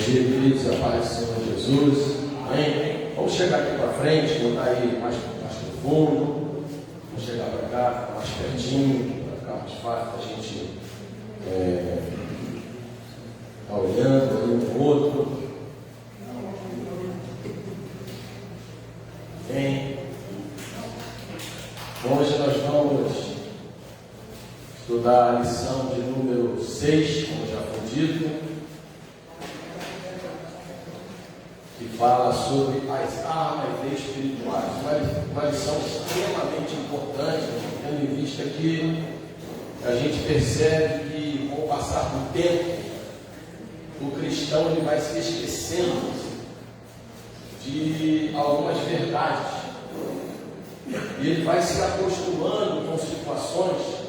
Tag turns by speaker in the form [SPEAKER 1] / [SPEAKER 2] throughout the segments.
[SPEAKER 1] dia, queridos, a paz do Senhor Jesus. Amém? Vamos chegar aqui para frente, botar aí mais no fundo. Vamos chegar para cá, ficar mais pertinho, para ficar mais fácil a gente estar olhando ali um no outro. Bem, hoje nós vamos estudar a lição de número 6, como já foi dito, que fala sobre as armas espirituais. Uma lição extremamente importante, tendo em vista que a gente percebe que, com o passar do tempo, o cristão ele vai se esquecendo de algumas verdades, e ele vai se acostumando com situações,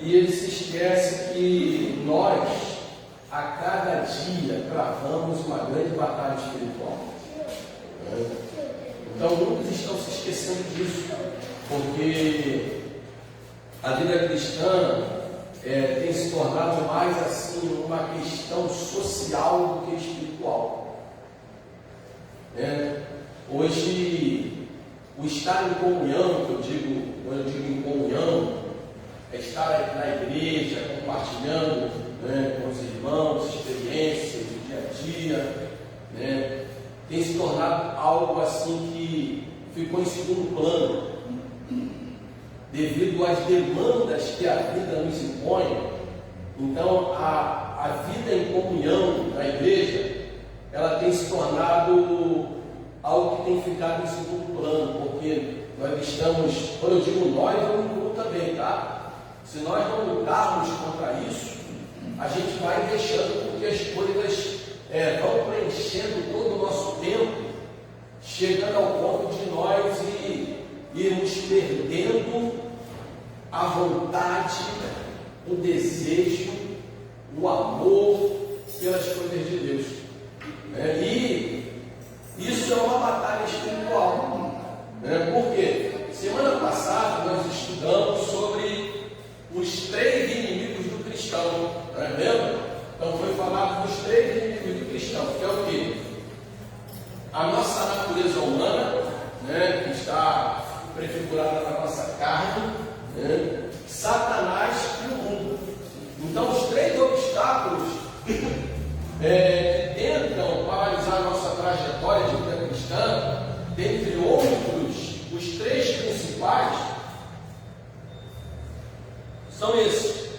[SPEAKER 1] e ele se esquece que nós, a cada dia, travamos uma grande batalha espiritual. Então, muitos estão se esquecendo disso, porque a vida cristã tem se tornado mais assim uma questão social do que espiritual. Hoje, o estar em comunhão, quando eu digo em comunhão, é estar na igreja, compartilhando com os irmãos, experiências do dia a dia, tem se tornado algo assim que ficou em segundo plano, devido às demandas que a vida nos impõe. Então, a vida em comunhão na igreja, ela tem se tornado algo que tem ficado em segundo plano, porque nós estamos, quando eu digo nós, eu me incluo também, tá? Se nós não lutarmos contra isso, a gente vai deixando com que as coisas vão preenchendo todo o nosso tempo, chegando ao ponto de nós irmos perdendo a vontade, o desejo, o amor pelas coisas de Deus. E isso é uma batalha espiritual. Por quê? Semana passada nós estudamos sobre os 3 inimigos do cristão. Lembra? Então foi falado dos 3 inimigos do cristão, que é o quê? A nossa natureza humana, que está prefigurada na nossa carne, Satanás e o mundo. Então os 3 obstáculos que tentam paralisar a nossa trajetória de vida cristã, dentre outros, os 3 principais são esses: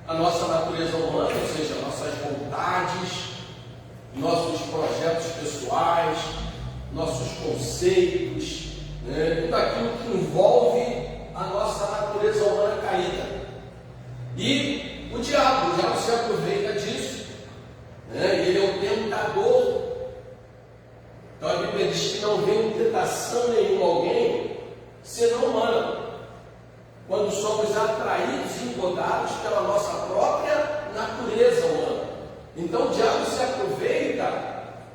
[SPEAKER 1] a nossa natureza humana, ou seja, nossas vontades, nossos projetos pessoais, nossos conceitos, tudo aquilo que envolve a nossa natureza humana caída. E o diabo se aproveita disso, ele é o tentador. Então a Bíblia diz que não vem tentação nenhuma a alguém senão humana, quando somos atraídos e engodados pela nossa própria natureza humana. Então o diabo se aproveita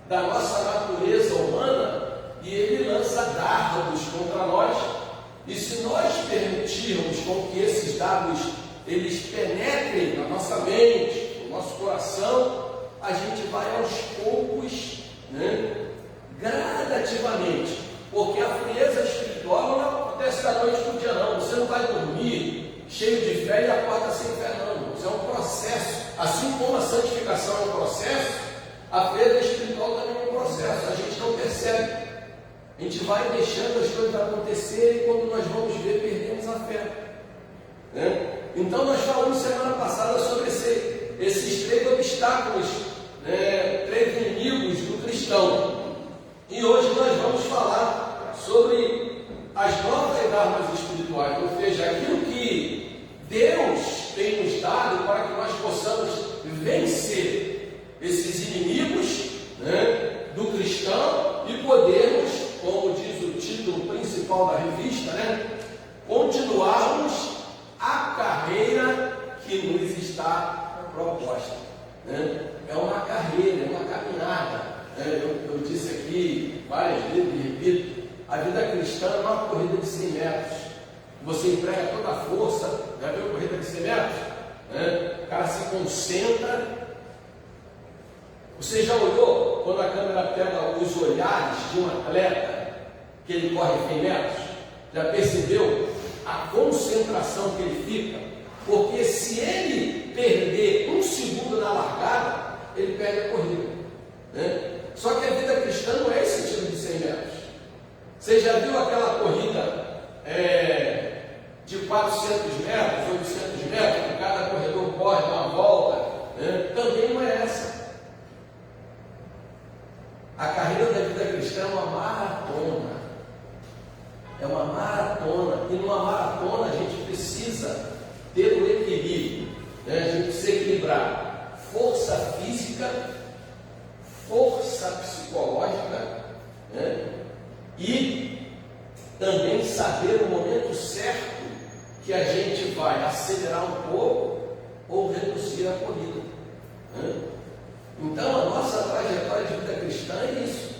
[SPEAKER 1] da nossa natureza humana e ele lança dardos contra nós. E se nós permitirmos com que esses dardos eles penetrem na nossa mente, no nosso coração, a gente vai aos poucos, gradativamente, porque a frieza espiritual não acontece da noite para o dia, não. Você não vai dormir cheio de fé e acorda sem fé, não. Isso é um processo. Assim como a santificação é um processo, a frieza espiritual também é um processo. A gente não percebe. A gente vai deixando as coisas acontecerem e quando nós vamos ver, perdemos a fé. Então nós falamos semana passada sobre esses 3 obstáculos, 3 inimigos do cristão. E hoje nós vamos falar sobre as novas armas espirituais, ou seja, aquilo que Deus tem nos dado para que nós possamos vencer esses inimigos do cristão e podermos, como diz o título principal da revista, continuarmos a carreira que nos está proposta. É uma carreira, é uma caminhada. Eu disse aqui várias vezes e repito, a vida cristã é uma corrida de 100 metros. Você emprega toda a força. Já viu a corrida de 100 metros? O cara se concentra, Você já olhou quando a câmera pega os olhares de um atleta que ele corre 100 metros? Já percebeu a concentração que ele fica? Porque se ele perder um segundo na largada, ele perde a corrida, né? Só que a vida cristã não é esse tipo de 100 metros. Você já viu aquela corrida de 400 metros, 800 metros, que cada corredor corre, dá uma volta, né? Também não é essa. A carreira da vida cristã é uma maratona. É uma maratona. E numa maratona a gente precisa ter um equilíbrio, né? A gente precisa equilibrar força física, força psicológica, né? E também saber o momento certo que a gente vai acelerar um pouco ou reduzir a corrida, né? Então a nossa trajetória de vida cristã é isso.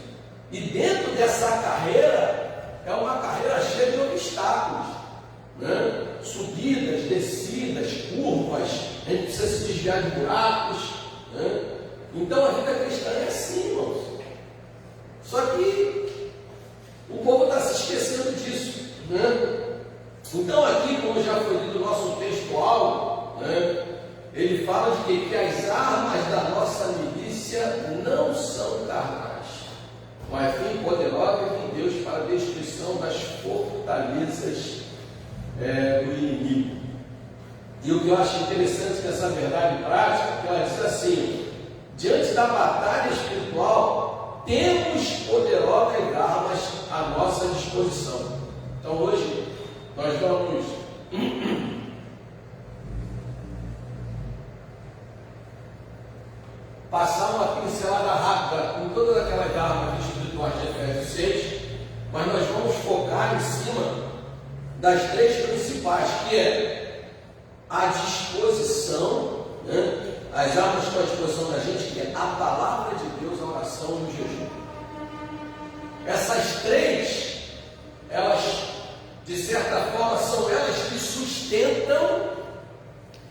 [SPEAKER 1] E dentro dessa carreira, é uma carreira cheia de obstáculos, né? Subidas, descidas, curvas, a gente precisa se desviar de buracos, né? Então a vida cristã é assim, irmãos. Só que o povo está se esquecendo disso, né? Então aqui, como já foi lido o nosso textual, né? Ele fala de que as armas da nossa milícia não são carnais, mas sim poderosas em Deus para a destruição das fortalezas do inimigo. E o que eu acho interessante dessa verdade prática, que ela diz assim: diante da batalha espiritual, temos poderosas armas à nossa disposição. Então hoje nós vamos passar uma pincelada rápida com todas aquelas armas espirituais de Efésios 6, mas nós vamos focar em cima das três principais, que é a disposição, né? As armas que estão à disposição da gente, que é a palavra de Deus, a oração e o jejum. Essas três, elas, de certa forma, são elas que sustentam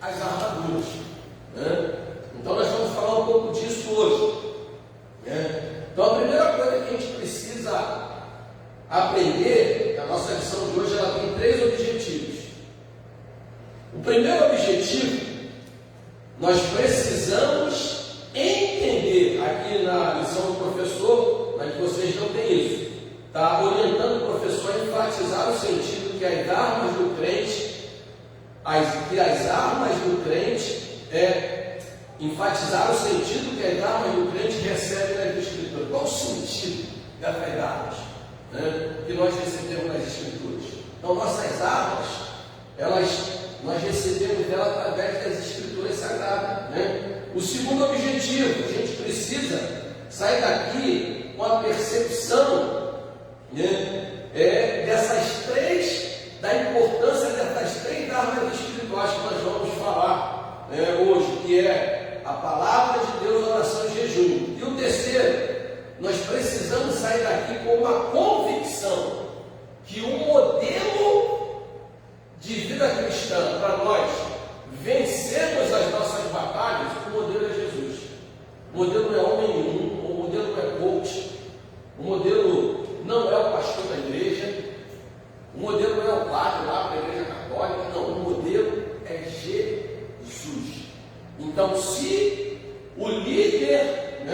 [SPEAKER 1] as armaduras, né? Então nós vamos falar um pouco disso hoje, né? Então a primeira coisa que a gente precisa aprender, a nossa lição de hoje, ela tem três objetivos. O primeiro objetivo, nós precisamos entender, aqui na lição do professor, mas vocês não têm isso, está orientando o professor a enfatizar o sentido que as armas do crente, enfatizar o sentido que as armas do crente recebem nas Escrituras. Qual o sentido dessas armas, né, que nós recebemos nas Escrituras? Então, nossas armas, nós recebemos elas através das Escrituras Sagradas, né? O segundo objetivo, a gente precisa sair daqui com a percepção, né, da importância dessas três armas espirituais que nós vamos falar, hoje, que é a palavra de Deus, oração e jejum. E o terceiro, nós precisamos sair daqui com uma convicção que o modelo de vida cristã para nós vencermos as nossas batalhas, o modelo é Jesus. O modelo não é homem nenhum, o modelo não é coach, o modelo não é o pastor da igreja, o modelo não é o padre lá para a igreja católica, não, o modelo é Jesus. Então, se o líder,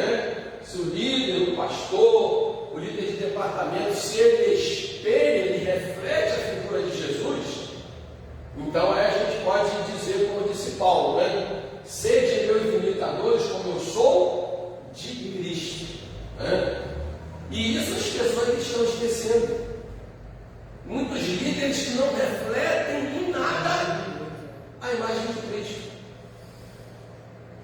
[SPEAKER 1] o pastor, o líder de departamento, se ele espelha, ele reflete a figura de Jesus, então aí a gente pode dizer, como disse Paulo, né? Sede meus imitadores, como eu sou de Cristo, né? E isso as pessoas estão esquecendo. Muitos líderes que não refletem em nada a imagem de Cristo.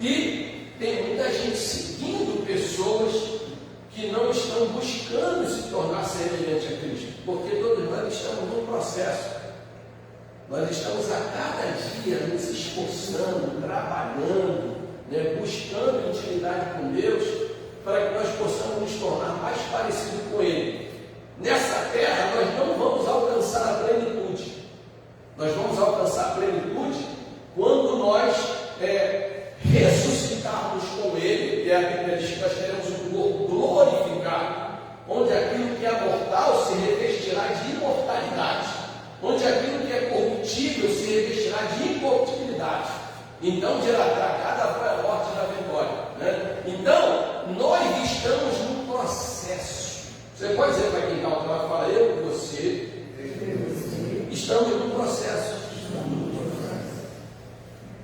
[SPEAKER 1] E tem muita gente seguindo pessoas que não estão buscando se tornar semelhante a Cristo, porque todos nós estamos num processo. Nós estamos a cada dia nos esforçando, trabalhando, buscando intimidade com Deus, para que nós possamos nos tornar mais parecidos com Ele. Nessa terra nós não vamos alcançar a plenitude. Nós vamos alcançar a plenitude quando nós ressuscitarmos com Ele, que é a Bíblia diz que nós teremos um corpo glorificado, onde aquilo que é mortal se revestirá de imortalidade, onde aquilo que é corruptível se revestirá de incorruptibilidade. Então dirá: cada foi a morte da vitória, né? Então, nós estamos num processo. Você pode dizer para quem está ao lado, fala: eu e você estamos num processo.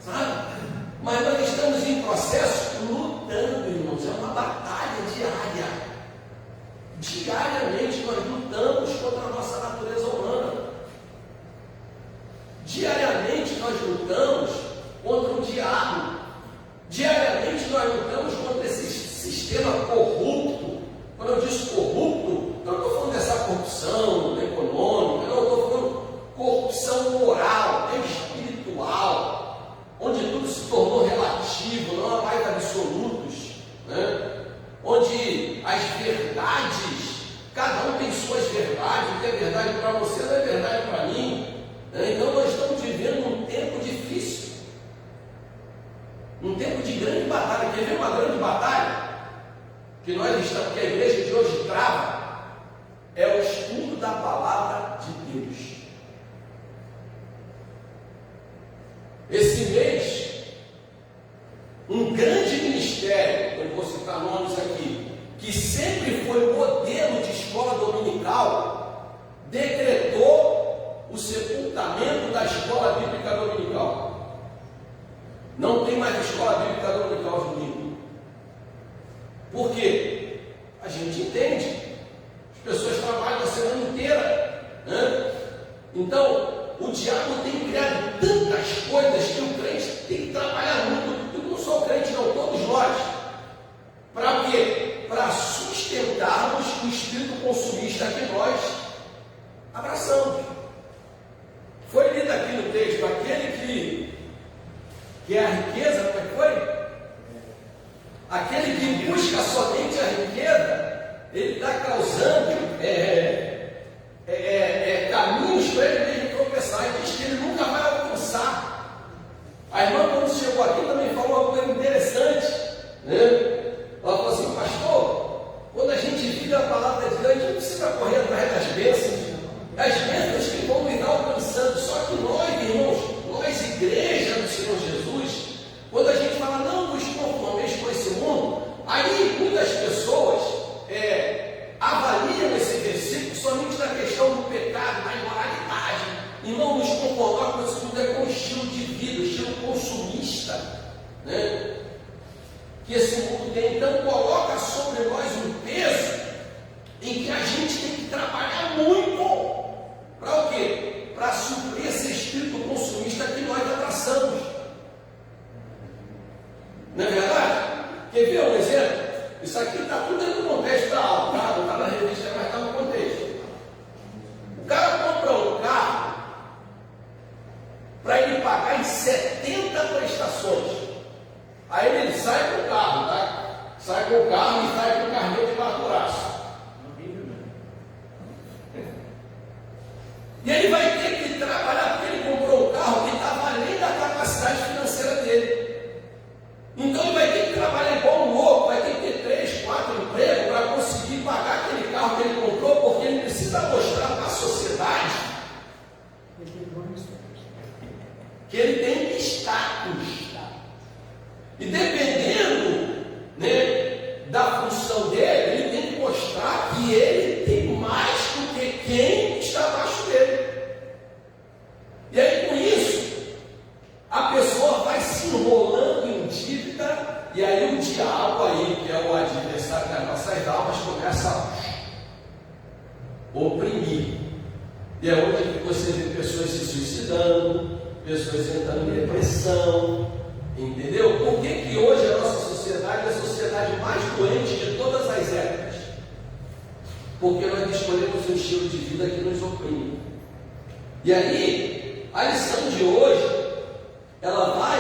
[SPEAKER 1] Sabe? Mas nós estamos em processo lutando, irmãos. É uma batalha diária. Diariamente nós lutamos contra a nossa natureza humana. Diariamente nós lutamos contra o diabo. Diariamente nós lutamos contra esse sistema corrupto. Quando eu digo corrupto, eu não estou falando dessa corrupção econômica, não, eu estou falando corrupção moral, espiritual, onde tudo se tornou relativo, não há mais absolutos, né? Onde as verdades, cada um tem suas verdades, o que é verdade para você não é verdade para mim, né? Então nós estamos vivendo um tempo difícil, um tempo de grande batalha. Quer ver uma grande batalha que a igreja de hoje trava? É o estudo da palavra de Deus. Esse mês, um grande ministério, eu vou citar nomes aqui, que sempre foi modelo de escola dominical, decretou o sepultamento da escola bíblica dominical. Não tem mais escola bíblica dominical de domingo. Por quê? A gente entende. As pessoas trabalham a semana inteira, né? Então, o diabo tem criado tantas coisas que o crente tem que trabalhar muito. Não só o crente, não, todos nós. Para o quê? Para sustentarmos o espírito consumista que nós abraçamos. Foi lido aqui no texto: aquele que é a riqueza, como é que foi? Aquele que busca somente a riqueza, ele está causando caminhos para ele mesmo tropeçar. Ele diz que ele nunca vai alcançar. A irmã, quando chegou aqui, também falou uma coisa interessante, né? Ela falou assim: pastor, quando a gente vive a palavra de Deus, a gente não precisa correr atrás das bênçãos. As bênçãos que vão me alcançando. Só que nós, irmãos, nós, igreja do Senhor Jesus, quando a gente fala: não nos conformeis com esse mundo, aí muitas pessoas avaliam esse versículo somente na questão do pecado, da imoralidade, e não nos conformar com esse mundo, com o estilo de vida, o estilo consumista, né? Que esse mundo tem. Então coloca sobre nós um peso em que a gente tem que trabalhar muito. Para o quê? Para suprir esse espírito consumista que nós abraçamos. Não é verdade? Quer ver um exemplo? Isso aqui está tudo dentro do contexto da aula, tá? Não está na revista, mas está no contexto. O cara compra um carro para ele pagar em 70 prestações. Aí ele sai com o carro, tá? Sai com o carro e sai com o carnê de maturaço. E ele vai ter que trabalhar, porque ele comprou um carro que estava além da capacidade financeira dele. Então ele vai ter que trabalhar igual um louco, vai ter que ter 3, 4 empregos para conseguir pagar aquele carro que ele comprou, porque ele precisa mostrar para a sociedade que ele tem status. E dependendo, né, da função dele, ele tem que mostrar que ele tem mais do que quem está abaixo dele. E aí, com isso, a pessoa vai se enrolando em dívida, e aí o diabo, aí, que é o adversário das nossas almas, começa a oprimir. E é onde você vê pessoas se suicidando, pessoas entrando em depressão. Entendeu? Por que hoje a nossa sociedade é a sociedade mais doente de todas as épocas? Porque nós escolhemos um estilo de vida que nos oprime. E aí, a lição de hoje, ela vai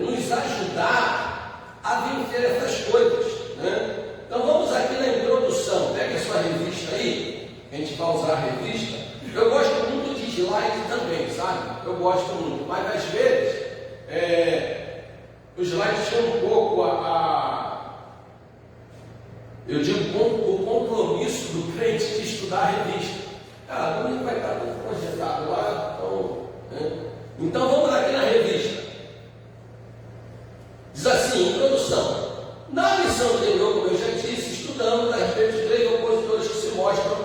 [SPEAKER 1] nos ajudar a vencer essas coisas, né? Então vamos aqui na introdução. Pega a sua revista aí, a gente vai usar a revista. Eu gosto muito de slide também, sabe? Eu gosto muito, mas às vezes o slide chama um pouco a Eu digo o compromisso do crente de estudar a revista. Ah, domingo vai estar tudo projetado lá, então, né? Então vamos aqui na revista. Diz assim, introdução. Na lição anterior, como eu já disse, estudamos a respeito de 3 opositores que se mostram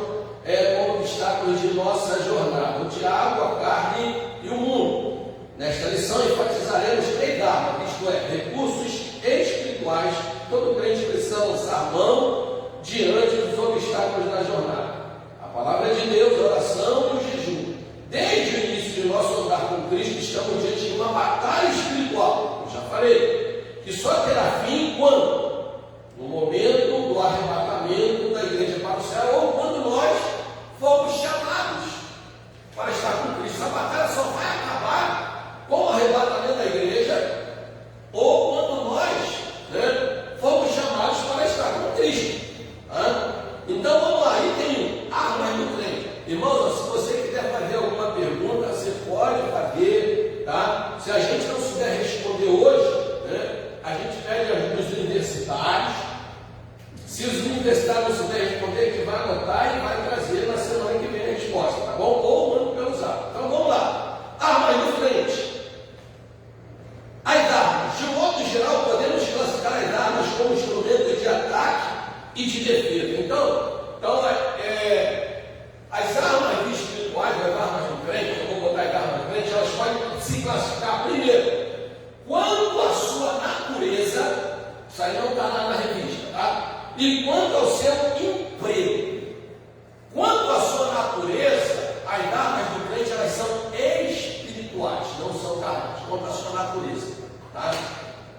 [SPEAKER 1] como obstáculos de nossa jornada: o diabo, a carne e o mundo. Nesta lição enfatizaremos 3 armas, isto é, recursos espirituais que todo crente precisa lançar mão diante dos obstáculos da jornada: a palavra de Deus, a oração e o jejum. Desde o início de nosso andar com Cristo, estamos diante de uma batalha espiritual, eu já falei, que só terá fim quando? No momento do arrebatamento da igreja para o céu, ou quando nós fomos chamados para estar com Cristo. Essa batalha só vai acabar com o arrebatamento da igreja, ou quando nós fomos chamados para estar com Cristo. Então vamos lá, item armas do crente. Irmãos, se você quiser fazer alguma pergunta, você pode fazer, tá? Se a gente não souber responder hoje, a gente pede ajuda dos universitários. Se os universitários não souberem responder, que vai anotar e vai trazer na semana que vem a resposta, tá bom? Ou manda pelo zap. Então vamos lá. Armas do crente. As armas. De um modo geral, podemos classificar as armas como instrumento de ataque e de defesa. Então as armas espirituais, as armas do crente, eu vou botar as armas do crente, elas podem se classificar primeiro quanto à sua natureza. Isso aí não está lá na revista, tá? E quanto ao seu emprego. Quanto à sua natureza, as armas do crente, elas são espirituais, não são carnais. Quanto à sua natureza, tá?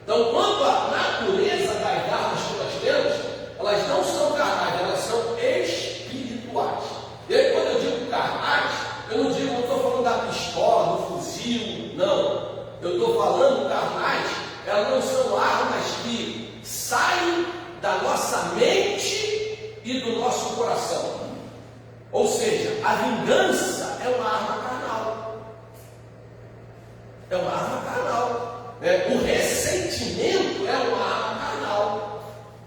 [SPEAKER 1] Então, quanto à natureza das armas que nós temos, elas não são carnais, elas são espirituais. E aí, quando eu digo carnais, eu não estou falando da pistola, do fuzil, não. Eu estou falando carnais, elas não são armas que saem da nossa mente e do nosso coração. Ou seja, a vingança é uma arma carnal. É uma arma carnal. O ressentimento é uma arma carnal.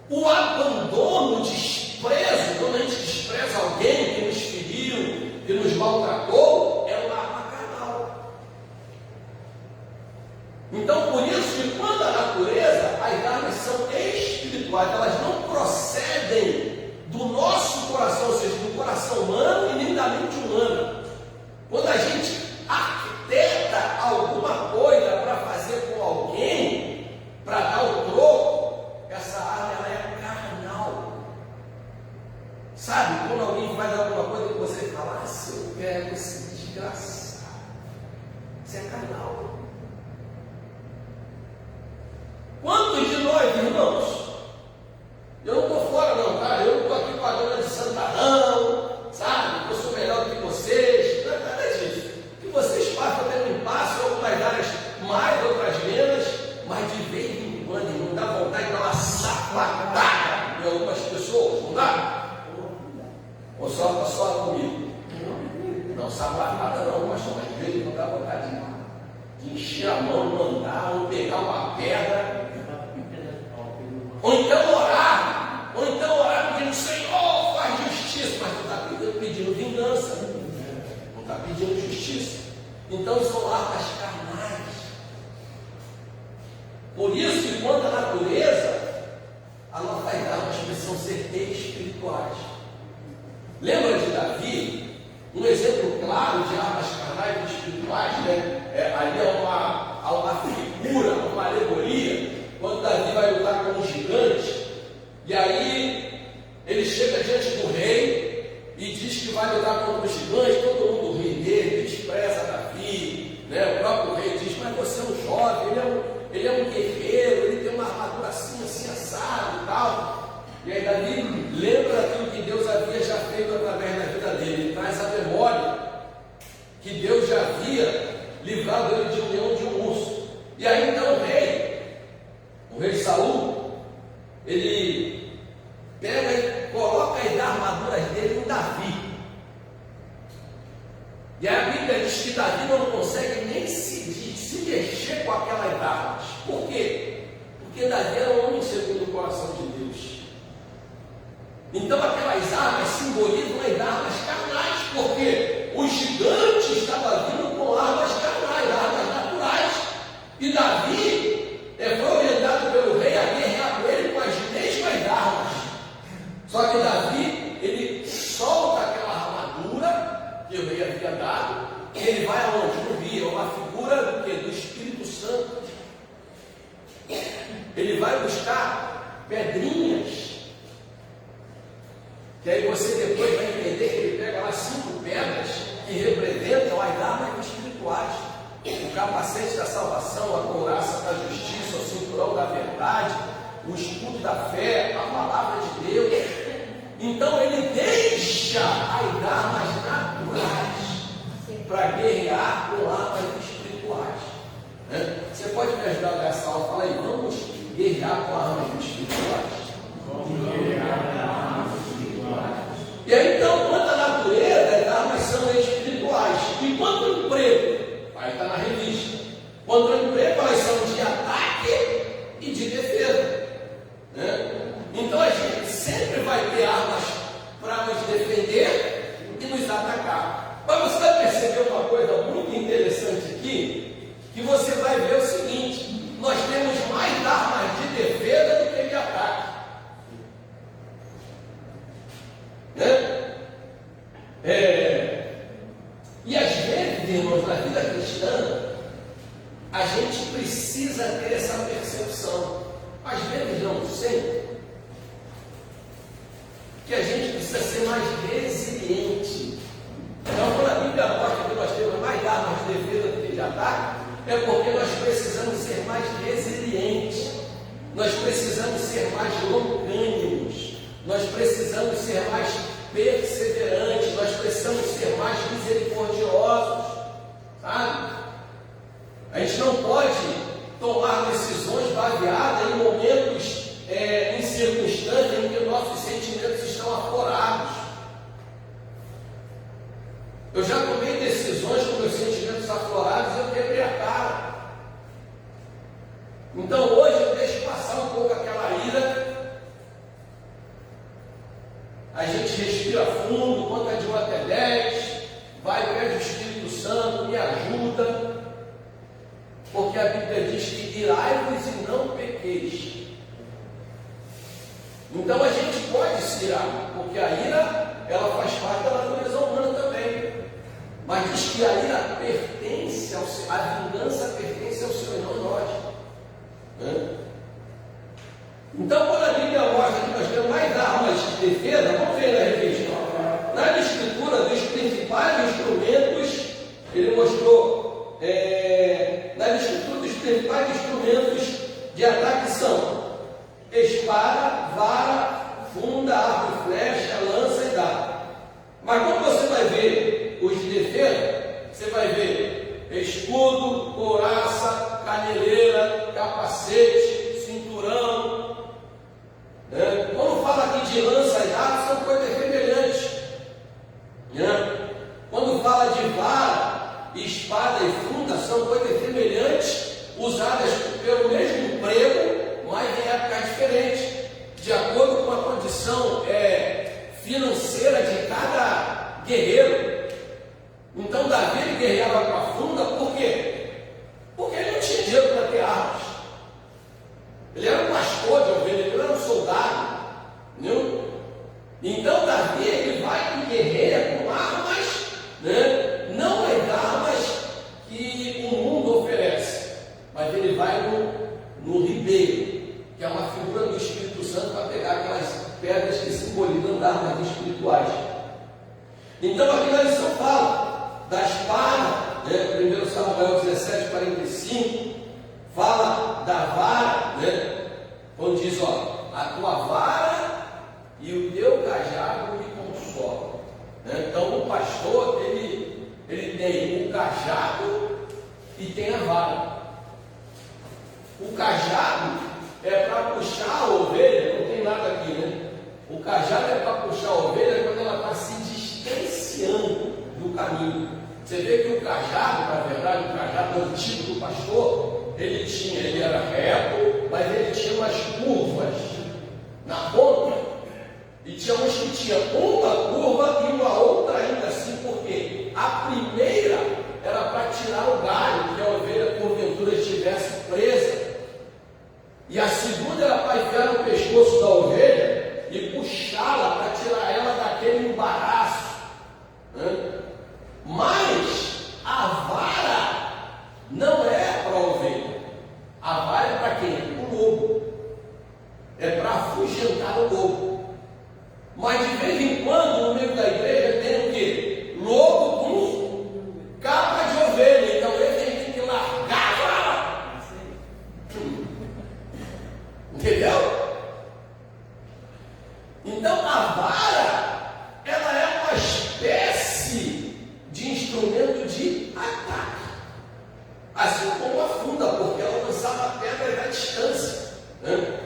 [SPEAKER 1] O abandono, o desprezo, quando a gente despreza alguém que nos feriu, que nos maltratou, é uma arma carnal. Então, por isso que quando a natureza, as armas são espirituais, elas não procedem do nosso coração, ou seja, do coração humano e nem da mente humana. Quando a gente arquiteta alguma coisa para fazer com alguém, para dar o troco, essa arma ela é carnal. Sabe, quando alguém faz alguma coisa que você fala, se eu pego esse desgraçado, isso é carnal. Quantos de nós, irmãos, eu não estou fora não, tá? Eu não estou aqui pagando de santarrão, sabe? Eu sou melhor do que vocês, não é nada disso. Que vocês passam até um impasse, algumas áreas mais, outras menos, mas de vez em quando não dá vontade de dar uma sapatada em algumas pessoas, não dá? Ou só comigo? Não, sapatada não, mas de vez em quando dá vontade de encher a mão, mandar, ou pegar uma pedra. Ou então orar pedindo, Senhor, faz justiça, mas tu está pedindo vingança, não está pedindo justiça. Então são armas carnais. Por isso que quanto à natureza, as nossas armas precisam ser espirituais. Lembra de Davi? Um exemplo claro de armas carnais e espirituais, ali é uma figura, uma alegoria. Quando Davi vai lutar com um gigante, e aí ele chega diante do rei e diz que vai lutar contra o gigante, todo mundo ri dele, despreza Davi, o próprio rei diz, mas você é um jovem, ele é um guerreiro, ele tem uma armadura assim, assado e tal. E aí Davi lembra daquilo que Deus havia já feito através da vida dele, ele traz a memória que Deus já havia livrado ele de um leão, de um urso. E aí então o rei Saul, ele pega e coloca as armaduras dele em Davi. E a Bíblia diz que Davi não consegue nem se mexer com aquelas armas. Por quê? Porque Davi era um homem segundo o coração de Deus. pedrinhas. Que aí você depois vai entender que ele pega lá 5 pedras que representam as armas espirituais. O capacete da salvação, a couraça da justiça, o cinturão da verdade, o escudo da fé, a palavra de Deus. Então ele deixa as armas naturais para guerrear com armas espirituais. Né? Você pode me ajudar nessa aula? Fala aí, vamos guerrear com armas espirituais. Vamos guerrear com armas espirituais. E aí então, quanto à natureza, as armas são espirituais. E quanto ao emprego? Aí está na revista. Quanto ao emprego, elas são de ataque e de defesa. Né? Então a gente sempre vai ter armas para nos defender e nos atacar. Mas você vai perceber uma coisa muito interessante aqui, que você vai ver o seguinte: nós temos mais armas de defesa do que de ataque. Né? E às vezes, irmãos, na vida cristã, a gente precisa ter essa percepção. Às vezes, não sempre, que a gente precisa ser mais resiliente. Então, quando a Bíblia mostra que nós temos mais armas de defesa do que de ataque, é porque nós precisamos ser mais resilientes, nós precisamos ser mais longânimos, nós precisamos ser mais perseverantes, nós precisamos ser mais misericordiosos, sabe? A gente não pode tomar decisões baseadas em momentos, em circunstâncias em que nossos sentimentos estão aflorados. Eu já tomei decisões com meus sentimentos aflorados e eu quebrei a cara. Então hoje eu deixo passar um pouco aquela ira. A gente respira fundo, conta de 1 até 10, vai e pede o Espírito Santo, me ajuda, porque a Bíblia diz que irai-vos e não pequeis. Então a gente pode se irar, porque a ira, ela faz parte da natureza humana também. Mas diz que a ira pertence ao Senhor, a vingança pertence ao Senhor, não nós. Né? Então, quando a Bíblia mostra que nós temos mais armas de defesa, vamos ver na revista. Na Escritura, dos principais instrumentos, ele mostrou, na Escritura, dos principais instrumentos de ataque são espada, vara, funda, arco e flecha, lança e dardo. Mas quando você vai ver os de defesa, você vai ver escudo, couraça, caneleira, capacete, cinturão. Né? Quando fala aqui de lança e dardo, são coisas semelhantes. Né? Quando fala de vara, espada e funda, são coisas semelhantes, usadas pelo mesmo prego, mas em épocas diferentes, de acordo com a condição financeira de cada guerreiro. Então Davi ele guerreava com a funda, por quê? Porque ele não tinha dinheiro para ter armas. Ele era um pastor de ovelha, ele era um soldado. Entendeu? Então Davi ele vai e guerreia com armas, né? Não as armas que o mundo oferece, mas ele vai no ribeiro, que é uma figura do Espírito Santo, para pegar aquelas pedras que simbolizam armas espirituais. Então aqui na lição fala da espada, né? 1 Samuel 17:45, fala da vara, né? Quando diz, ó, a tua vara e o teu cajado me consolam. Né? Então o pastor, ele tem o cajado e tem a vara. O cajado é para puxar a ovelha, não tem nada aqui, né? O cajado é para puxar a ovelha quando ela está se distanciando do caminho. Você vê que o cajado, na verdade, o cajado antigo do pastor, ele era reto, mas ele tinha umas curvas na ponta, e tinha uns que tinha uma curva e uma outra ainda assim, porque a primeira era para tirar o galho, que a ovelha porventura estivesse presa, e a segunda era para enfiar no pescoço da ovelha e puxá-la para tirar ela daquele embaraço. Né? Mas a vara não é para a ovelha. A vara é para quem? Para o lobo. É para a afugentar o lobo. Mas de vez em quando, no meio da igreja, tem o quê? Lobo com capa de ovelha. Então ele tem que largar a vara. Entendeu? Então a vara, ela é uma espécie de instrumento de ataque. Assim como a funda, porque ela lançava pedras à distância. Né?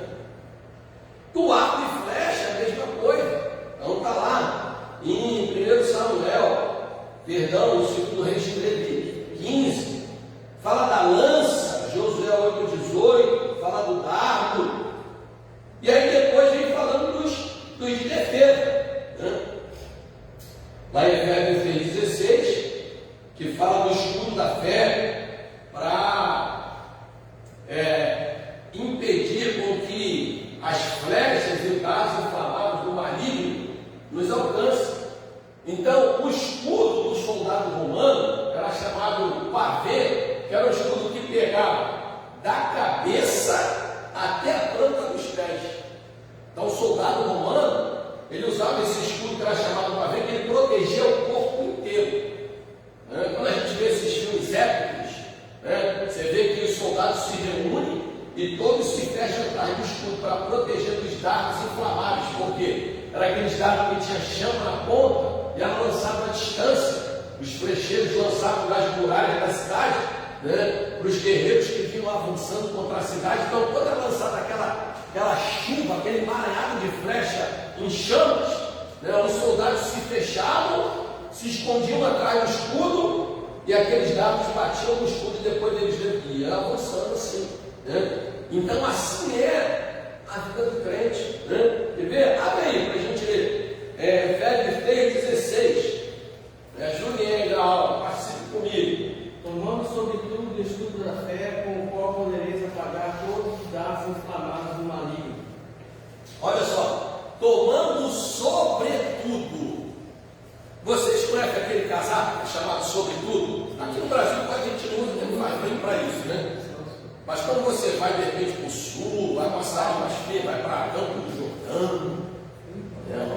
[SPEAKER 1] Do arco e flecha, a mesma coisa. Então está lá em 1 Samuel, perdão, no 2 Reis 15, fala da lança, Josué 8,18, fala do dardo, e aí depois vem falando dos de defesa. Né? Lá em Efésios 3,16, que fala do escudo da fé, para impedir com que as flechas e gases inflamados do maligno nos alcancem. Então, o escudo do soldado romano era chamado pavê, que era um escudo que pegava da cabeça até a planta dos pés. Então, o soldado romano, ele usava esse escudo que era chamado pavê, que ele protegia o corpo inteiro. Quando a gente vê esses filmes épicos, você vê que os soldados se reúnem e todos se fecham atrás do escudo para proteger dos dardos inflamáveis, porque era aqueles dardos que tinha chama na ponta e era lançado à distância. Os flecheiros lançavam das muralhas da cidade, para os guerreiros que vinham avançando contra a cidade. Então, quando era lançada aquela chuva, aquele emaranhado de flecha em chamas, os soldados se fechavam, se escondiam atrás do escudo e aqueles dardos batiam no escudo e depois eles iam avançando assim. Então assim é a vida do crente. Quer ver? Abre aí para a gente ler. Efésios 3,16. Julien, participe comigo.
[SPEAKER 2] Tomando sobretudo o escudo da fé, com o qual podereis apagar todos os dardos inflamados do maligno.
[SPEAKER 1] Olha só, tomando sobretudo. Vocês conhecem aquele casaco chamado sobretudo? Aqui no Brasil a gente não usa, não faz bem para isso, né? Mas quando você vai de repente para o sul, vai passar mais frio, vai para Campo do Jordão,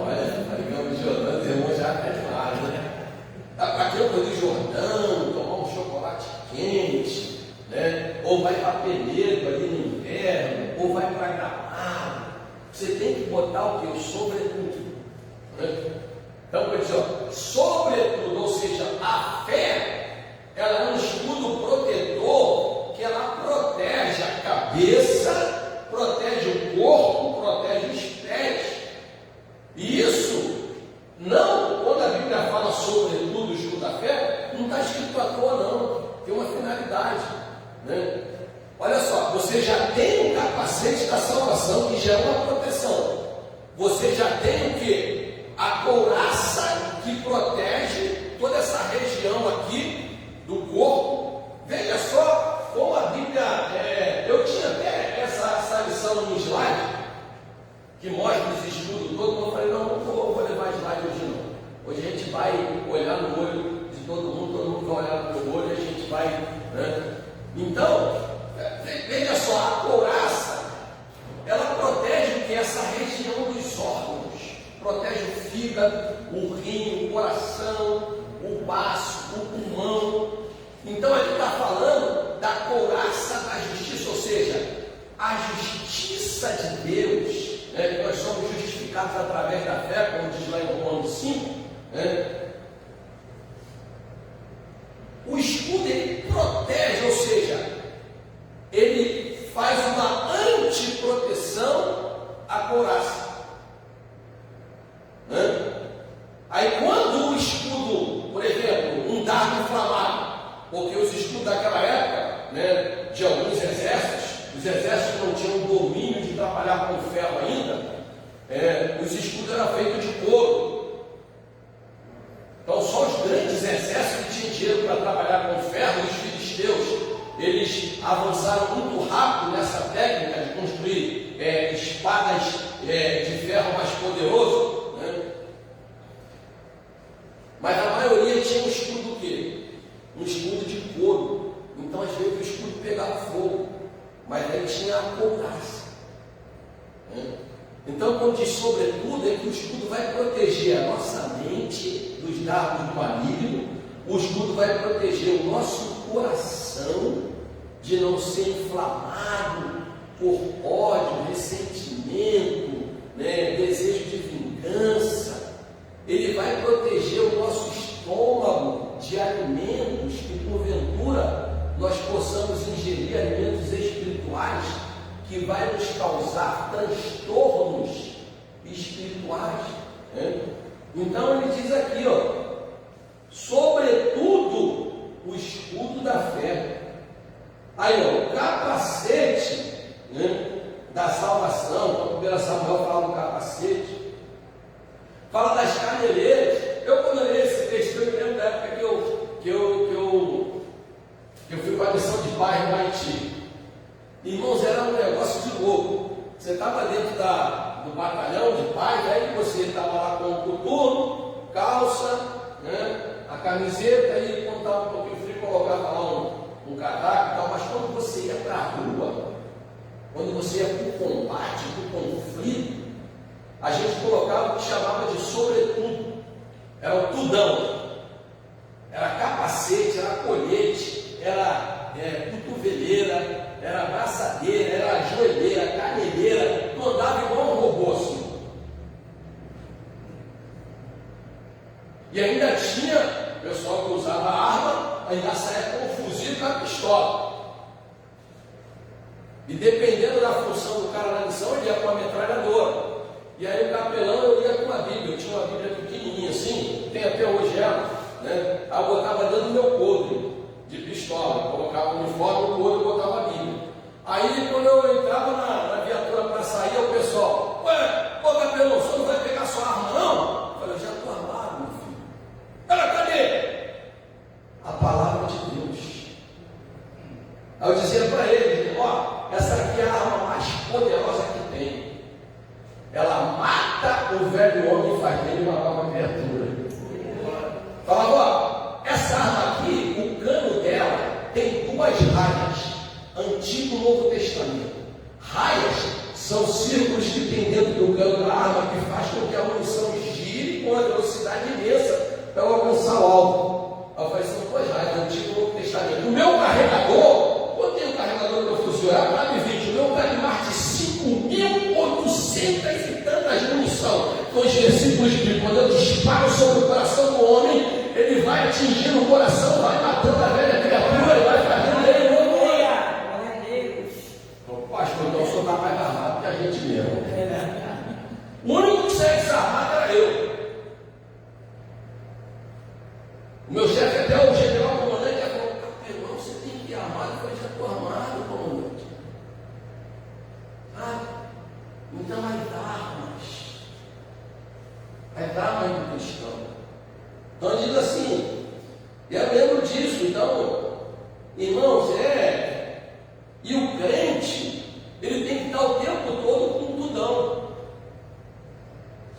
[SPEAKER 1] olha, para Campo do Jordão, os irmãos já é demais, né? Vai para Campo do Jordão, tomar um chocolate quente, né? Ou vai para Penedo ali no inverno, ou vai para Gramado. Você tem que botar o que? O sobretudo. Né? Então, por exemplo, sobretudo, ou seja, a fé, ela é um escudo protetor que ela protege a cabeça, protege o corpo, protege os pés. E isso, não, quando a Bíblia fala sobretudo o escudo da fé, não está escrito à toa não, tem uma finalidade. Né? Olha só, você já tem o capacete da salvação, que já é uma proteção. Você já tem o quê? A couraça que protege toda essa região aqui do corpo. Veja só como a Bíblia, eu tinha até essa lição no slide, que mostra esse estudo todo, mas eu falei, não vou levar slide hoje não. Hoje a gente vai olhar no olho de todo mundo vai olhar no meu olho, a gente vai, né? Então, veja só, a couraça, ela protege o que? Essa região dos órgãos. Protege o fígado, o rim, o coração, o baço, o pulmão. Então ele está falando da couraça da justiça, ou seja, a justiça de Deus, que nós somos justificados através da fé, como diz lá em Romanos 5. O escudo ele protege, ou seja, ele faz uma antiproteção à couraça. Aí quando o escudo, por exemplo, um dardo inflamado, porque os escudos daquela época, de alguns exércitos, os exércitos não tinham domínio de trabalhar com ferro ainda, os escudos eram feitos de couro. Então só os grandes exércitos que tinham dinheiro para trabalhar com ferro, os filisteus, eles avançaram muito rápido nessa técnica de construir espadas de ferro mais poderoso. Mas a maioria tinha um escudo do quê? Um escudo de couro. Então às vezes o escudo pegava fogo, mas aí tinha a couraça. Então, quando diz sobretudo, é que o escudo vai proteger a nossa mente dos dardos do maligno, o escudo vai proteger o nosso coração de não ser inflamado por ódio, ressentimento, desejo de vingança. Ele vai proteger o nosso estômago de alimentos que, porventura, nós possamos ingerir alimentos espirituais que vai nos causar transtornos espirituais. Então ele diz aqui, sobretudo o escudo da fé. Aí, o capacete da salvação. Quando 1 Samuel fala do capacete, fala das caneleiras. Eu, quando li esse texto, eu me lembro da época que eu fui para a missão de paz no Haiti. Irmãos, era um negócio de louco. Você estava dentro do batalhão de paz, aí você estava lá com o coturno, calça, a camiseta, e quando estava um pouquinho frio, colocava lá um casaco e tal. Mas quando você ia para a rua, quando você ia para o combate, para o conflito, a gente colocava o que chamava de sobretudo. Era o tudão, era capacete, era colhete, era cotoveleira, era abraçadeira, era joelheira, caneleira. Tu andava igual um robô assim. E ainda tinha pessoal que usava arma, ainda saía com o fuzil e com a pistola. E dependendo da função do cara na missão, ele ia com a metralhadora. E aí o capelão, eu ia com a Bíblia. Eu tinha uma Bíblia pequenininha assim, tem até hoje ela, Aí eu botava dentro do meu coldre de pistola, colocava o uniforme no coldre e botava a Bíblia. Aí quando eu entrava na viatura para sair, o pessoal, capelão, você não vai pegar sua arma não? Eu falei, já estou armado, meu filho. Ela, cadê? A palavra de Deus. Aí eu dizia para ele, essa aqui é a arma mais poderosa que tem. Ela mata o velho homem e faz dele uma nova criatura. Falava, essa arma aqui, o cano dela tem 2 raias, Antigo e Novo Testamento. Raias são círculos que tem dentro do cano da arma que faz com que a munição gire com uma velocidade imensa para alcançar o alvo. Eu falei, são 2 raias, Antigo e Novo Testamento. O meu carregador, eu tenho um carregador do meu fuzil, é a 20, o meu vai mais de 5.800 e tantas munição. Então os versículos de quando eu disparo sobre o coração do homem, ele vai atingindo o coração, vai matando a velha criatura e vai fazendo ele novo. Pastor, então o senhor está mais armado que a gente mesmo. O único que saía desarmado era eu. O meu chefe, até o general comandante, falou, capelão, você tem que ir armado. Eu falei, já estou armado, comandante. Então as armas do cristão. Então diz assim, e eu lembro disso. Então, irmãos, e o crente, ele tem que estar o tempo todo com tudão,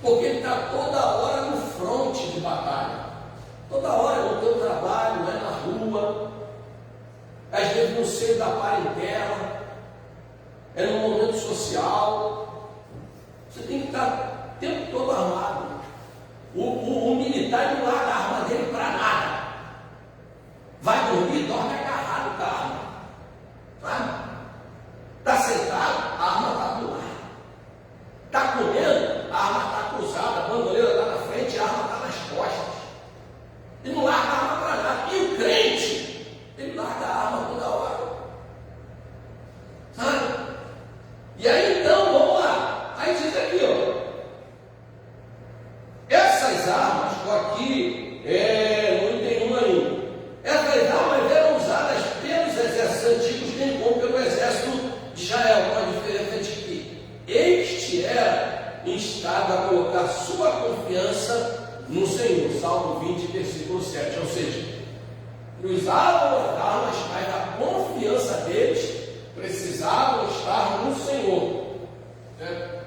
[SPEAKER 1] porque ele está toda hora no fronte de batalha, toda hora no teu trabalho, na rua, às vezes no seio da parentela, no momento social. Você tem que estar o tempo todo armado. O militar não larga a arma dele para nada. Vai dormir, dorme agarrado com a arma. Está sentado, a arma está do lado. Está comendo, a arma está cruzada, a bandoleira está na frente, a arma está nas costas. Ele não larga a arma para nada. E o crente, ele larga a arma toda hora. E aí então, vamos lá. Aí diz aqui, essas armas, estou aqui, não tem uma ainda. Essas armas eram usadas pelos exércitos antigos, bem como pelo exército de Israel, com a diferença de que este era instado a colocar sua confiança no Senhor. Salmo 20, versículo 7. Ou seja, usavam as armas, mas a confiança deles precisavam estar no Senhor.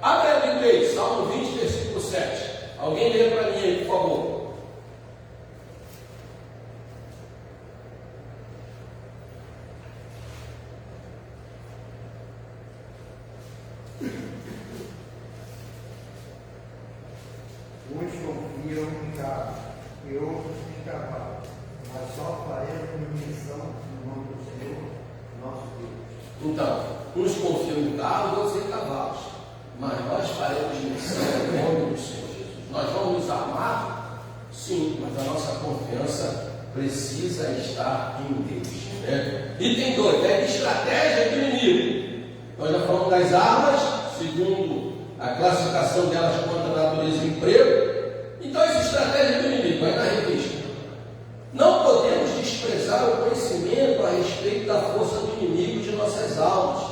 [SPEAKER 1] Abre a Bíblia aí, Salmo 20, versículo 7. Alguém lê para mim aí, por favor.
[SPEAKER 3] Uns confiam em carros e outros em cavalos, mas só faremos menção no nome do Senhor, nosso Deus.
[SPEAKER 1] Então, uns confiam em carros, outros em cavalos, mas nós faremos menção no nome do Senhor Jesus. Nós vamos nos amar? Sim, mas a nossa confiança precisa estar em Deus, né? Item 2, estratégia do inimigo. Nós já falamos das armas, segundo a classificação delas quanto à natureza e emprego. Então, as estratégias do inimigo, vai na revista. Não podemos desprezar o conhecimento a respeito da força do inimigo de nossas almas.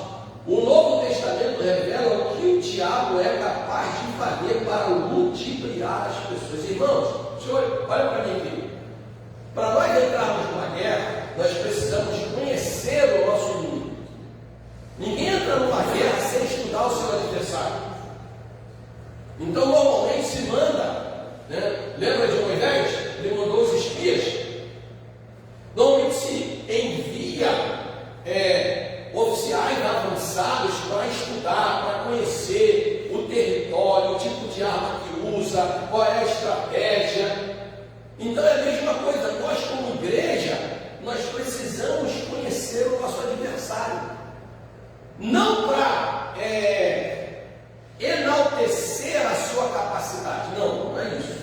[SPEAKER 1] O Novo Testamento revela o que o diabo é capaz de fazer para ludibriar as pessoas. Irmãos, olha para mim aqui. Para nós entrarmos numa guerra, nós precisamos conhecer o nosso inimigo. Ninguém entra numa guerra sem estudar o seu adversário. Então, normalmente se manda, né? Lembra de Moisés? Ele mandou os espias. Normalmente se envia oficiais avançados para estudar, para conhecer o território, o tipo de arma que usa, qual é a estratégia. Então é a mesma coisa, nós como igreja, nós precisamos conhecer o nosso adversário. Não para enaltecer a sua capacidade, não é isso.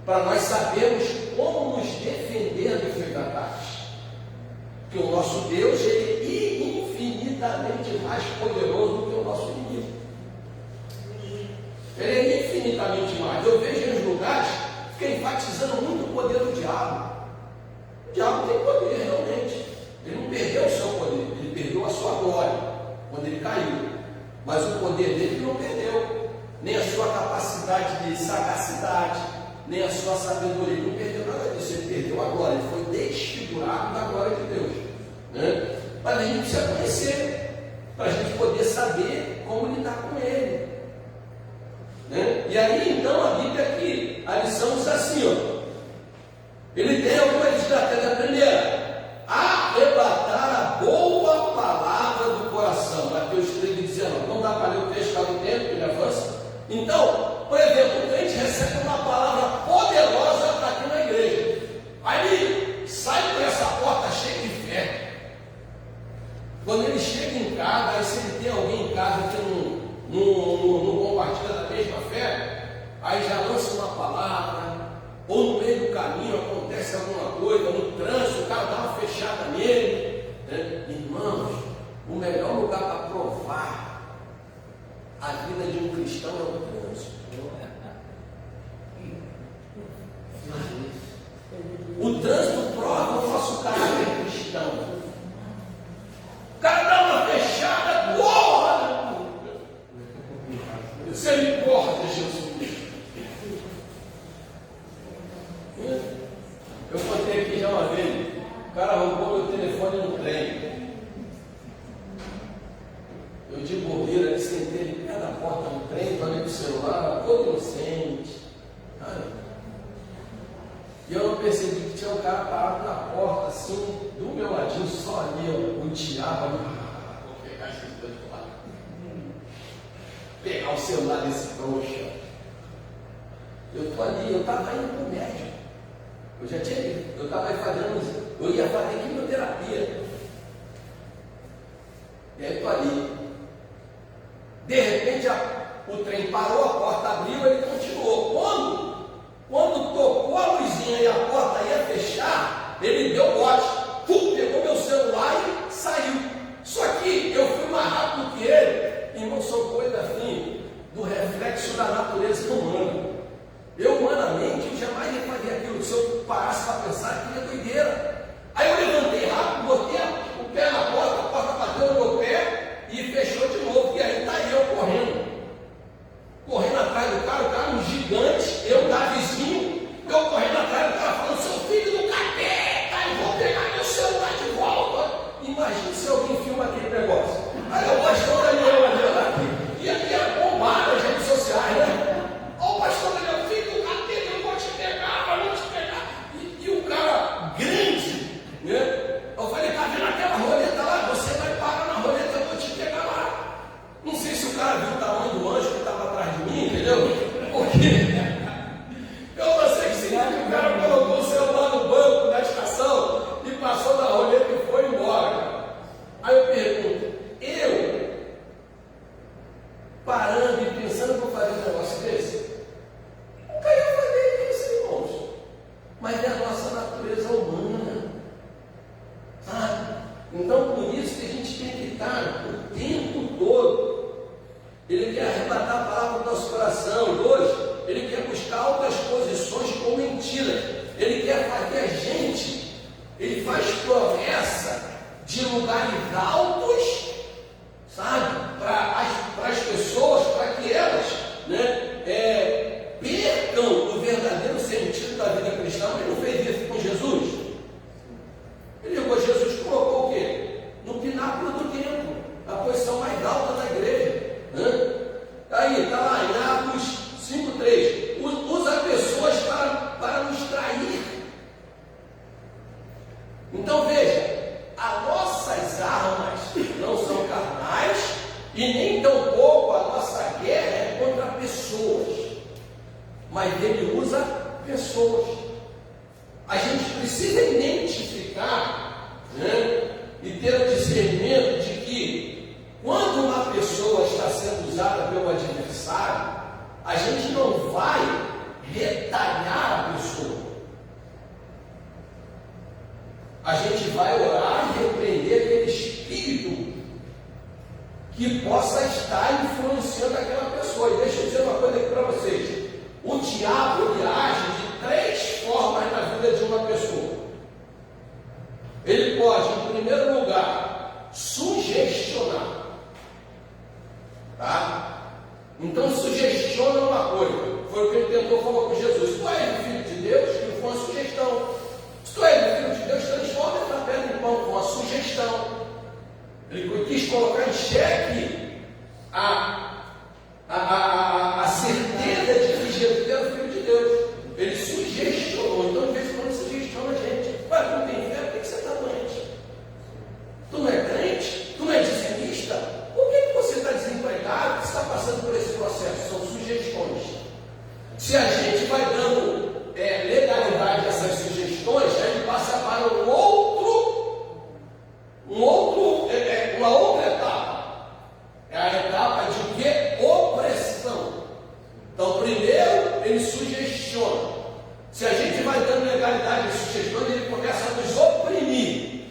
[SPEAKER 1] Para nós sabermos como nos defender dos seus ataques. Porque o nosso Deus, ele é infinitamente mais poderoso do que o nosso inimigo. Ele é infinitamente mais. Eu vejo em lugares que fica enfatizando muito o poder do diabo. O diabo tem poder, realmente. Ele não perdeu o seu poder, ele perdeu a sua glória quando ele caiu. Mas o poder dele ele não perdeu, nem a sua capacidade de sagacidade, nem a sua sabedoria. Ele não perdeu nada disso, ele perdeu a glória, ele foi desfigurado da glória de Deus, né? Mas a gente precisa conhecer, para a gente poder saber como lidar com ele, né? E aí então a Bíblia aqui, a lição diz assim, ó, ele tem algumas estratégias. A primeira, arrebatar a boa palavra do coração. Mateus 3,19. Não dá para ler o texto, cada tempo, ele avança. Então, por exemplo, o crente recebe uma palavra poderosa para aqui na igreja. Aí ele sai por essa porta cheia de fé. Quando ele chega em casa, aí se ele tem alguém em casa que não compartilha da mesma fé, aí já lança uma palavra, ou no meio do caminho acontece alguma coisa, no trânsito, o cara dá uma fechada nele, né? Irmãos, o melhor lugar para provar a vida de um cristão é o trânsito. O trânsito prova o nosso caráter cristão. O cara dá uma fechada, porra! Misericórdia, Jesus. Eu contei aqui já uma vez, o cara roubou meu telefone no trem. Eu de bobeira, sentei ele perto da porta do trem, falei pro celular, todo inocente. E eu não percebi que tinha um cara parado na porta, assim, do meu ladinho, só ali, ó, o diabo. Vou pegar esses dois do lado. Pegar o celular desse trouxa. Eu tô ali, eu estava indo pro médico. Eu já tinha ido, eu estava fazendo, eu ia fazer quimioterapia. E aí estou ali. De repente o trem parou, a porta abriu, ele continuou. Quando tocou a luzinha e a porta ia fechar, ele deu bote, pegou meu celular e saiu. Só que eu fui mais rápido que ele. Irmão, sou coisa assim, do reflexo da natureza humana. Eu, humanamente, eu jamais ia fazer aquilo. Se eu parasse para pensar, aquilo é doideira. Aí eu levantei rápido, botei o pé na porta, a porta bateu no meu pé e fechou de novo. E aí está eu correndo atrás do cara, o cara um gigante, eu da vizinho, eu correndo atrás do cara falando, seu filho do capeta, eu vou pegar meu celular de volta. Imagina se alguém filma aquele negócio. Aí o pastor Daniel aqui, e aqui era bombado nas redes sociais, né? Ó, o pastor Daniel, filho do capeta, eu vou te pegar, eu vou te pegar. E o cara grande cristãos hoje, ele quer buscar altas posições com mentiras. Ele quer fazer a gente, ele faz promessa de lugares altos, sabe, para as pessoas, para que elas, percam o verdadeiro sentido da vida cristã. Ele não fez isso com Jesus. Ele chegou, Jesus colocou o quê? No pináculo do templo, a posição mais alta da igreja. Aí, está lá em Atos 5,3. Usa pessoas para nos trair. Então veja, as nossas armas não são carnais e nem tampouco a nossa guerra é contra pessoas, mas ele usa pessoas. A gente precisa identificar, e ter o discernimento de que quando uma pessoa está sendo usada pelo adversário, a gente não vai retalhar a pessoa. A gente vai orar e repreender aquele espírito que possa estar influenciando aquela pessoa. E deixa eu dizer uma coisa aqui para vocês. O diabo, ele age de 3 formas na vida de uma pessoa. Ele pode, em primeiro lugar, sugestionar. Tá? Então sugestiona uma coisa. Foi o que ele tentou falar com Jesus. Tu és o Filho de Deus? Que foi uma sugestão. Se tu és o Filho de Deus, transforma essa pedra em pão, com uma sugestão. Ele quis colocar em xeque a certeza de que Jesus era o Filho de Deus. Ele sugestionou. Então, de vez em quando, ele sugestiona a gente. Ué, tu não tem fé? Por que você está doente? Tu não é crente? Tu não é dizimista? Por que você está desempregado? Por que você está passando por esse processo? São sugestões. Se a gente vai dando legalidade a essas sugestões, a gente passa para uma outra etapa. É a etapa de quê? Opressão. Então, primeiro, ele sugestiona. Se a gente vai dando legalidade às sugestões, ele começa a nos oprimir.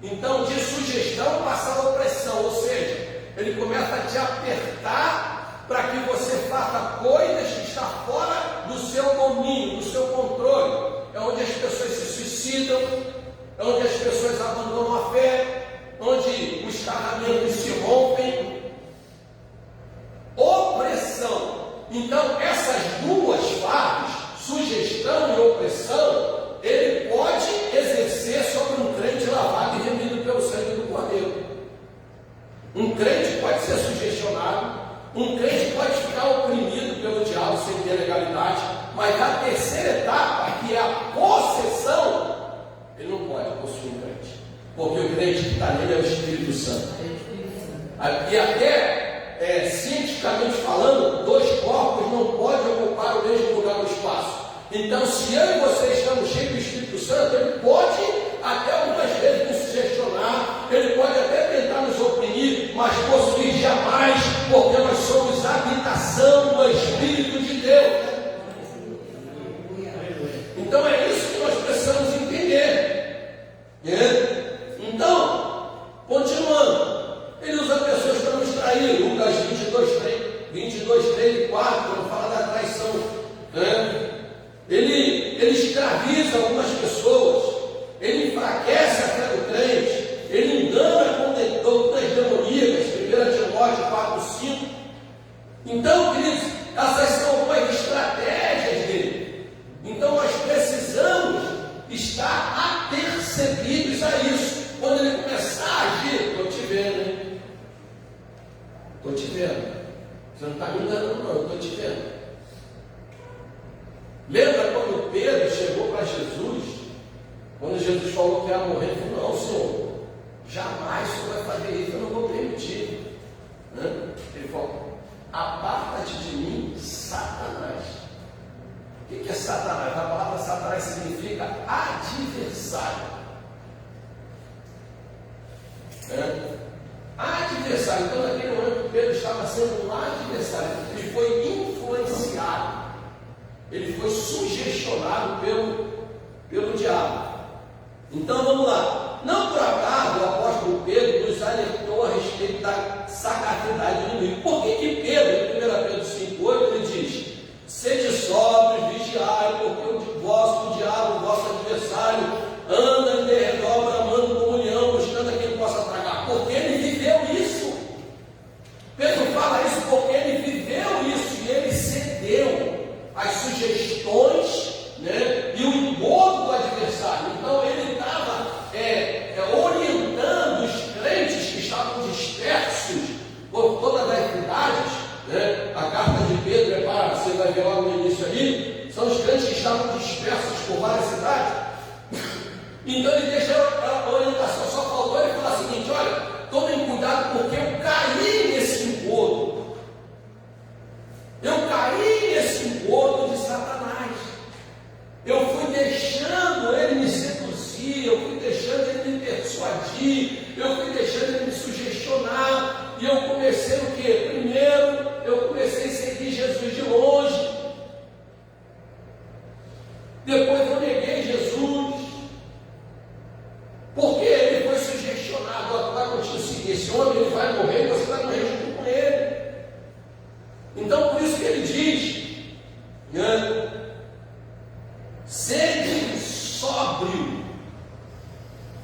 [SPEAKER 1] Então, de sugestão passa a opressão, ou seja, ele começa a te apertar para que você faça coisas que estão fora do seu domínio, do seu controle. É onde as pessoas se suicidam, é onde as pessoas abandonam a fé, onde os casamentos se rompem. Opressão. Então, essas duas fases, sugestão e opressão, ele pode exercer sobre um crente lavado e remido pelo sangue do Cordeiro. Um crente pode ser sugestionado, um crente pode ficar oprimido pelo diabo sem ter legalidade, mas a terceira etapa, que é a possessão, ele não pode possuir um crente, porque o crente que está nele é o Espírito Santo. E até cientificamente falando, 2 corpos não podem ocupar o mesmo lugar no espaço. Então, se eu e você estamos cheios do Espírito Santo, ele pode até algumas vezes nos sugestionar, ele pode até tentar nos oprimir, mas possuir jamais, porque nós somos habitação do Espírito de Deus. Então é isso que nós precisamos entender. Então, continuando, ele usa pessoas para nos trair. Lucas 22, 3 e 4, quando fala da traição. Ele escraviza algumas pessoas, ele enfraquece a fé do crente, ele engana com doutrinas demoníacas, 1 Timóteo 4, 5. Então, queridos, essas são algumas estratégias dele. Então, nós precisamos estar apercebidos a isso. Quando ele começar a agir, estou te vendo, hein? Estou te vendo. Você não está me enganando, não, eu estou te vendo. Lembra quando Pedro chegou para Jesus, quando Jesus falou que ia morrer? Ele falou: não, Senhor, jamais o Senhor vai fazer isso, eu não vou permitir. Ele falou: aparta-te de mim, Satanás. O que é Satanás? A palavra Satanás significa adversário. Adversário. Então, naquele momento, Pedro estava sendo um adversário. Ele foi influenciado. Ele foi sugestionado pelo diabo. Então vamos lá. Não por acaso o apóstolo Pedro nos alertou a respeito da sagacidade do inimigo. Por que Pedro, em 1 Pedro 5,8, ele diz: vai ver logo no início ali, são os crentes que estavam dispersos por várias cidades. Então ele deixa a orientação, só faltou ele falar o seguinte: olha, tomem cuidado porque eu caí nesse engodo. Eu caí nesse engodo de Satanás. Eu fui deixando ele me seduzir, eu fui deixando ele me persuadir, eu fui deixando ele me sugestionar. E eu comecei o quê? Primeiro, eu comecei a seguir Jesus de longe. Depois eu neguei Jesus. Porque ele foi sugestionado: ó, tu vai continuar seguir esse homem, ele vai morrer e você vai morrer junto com ele. Então, por isso que ele diz, né? Sede sóbrio.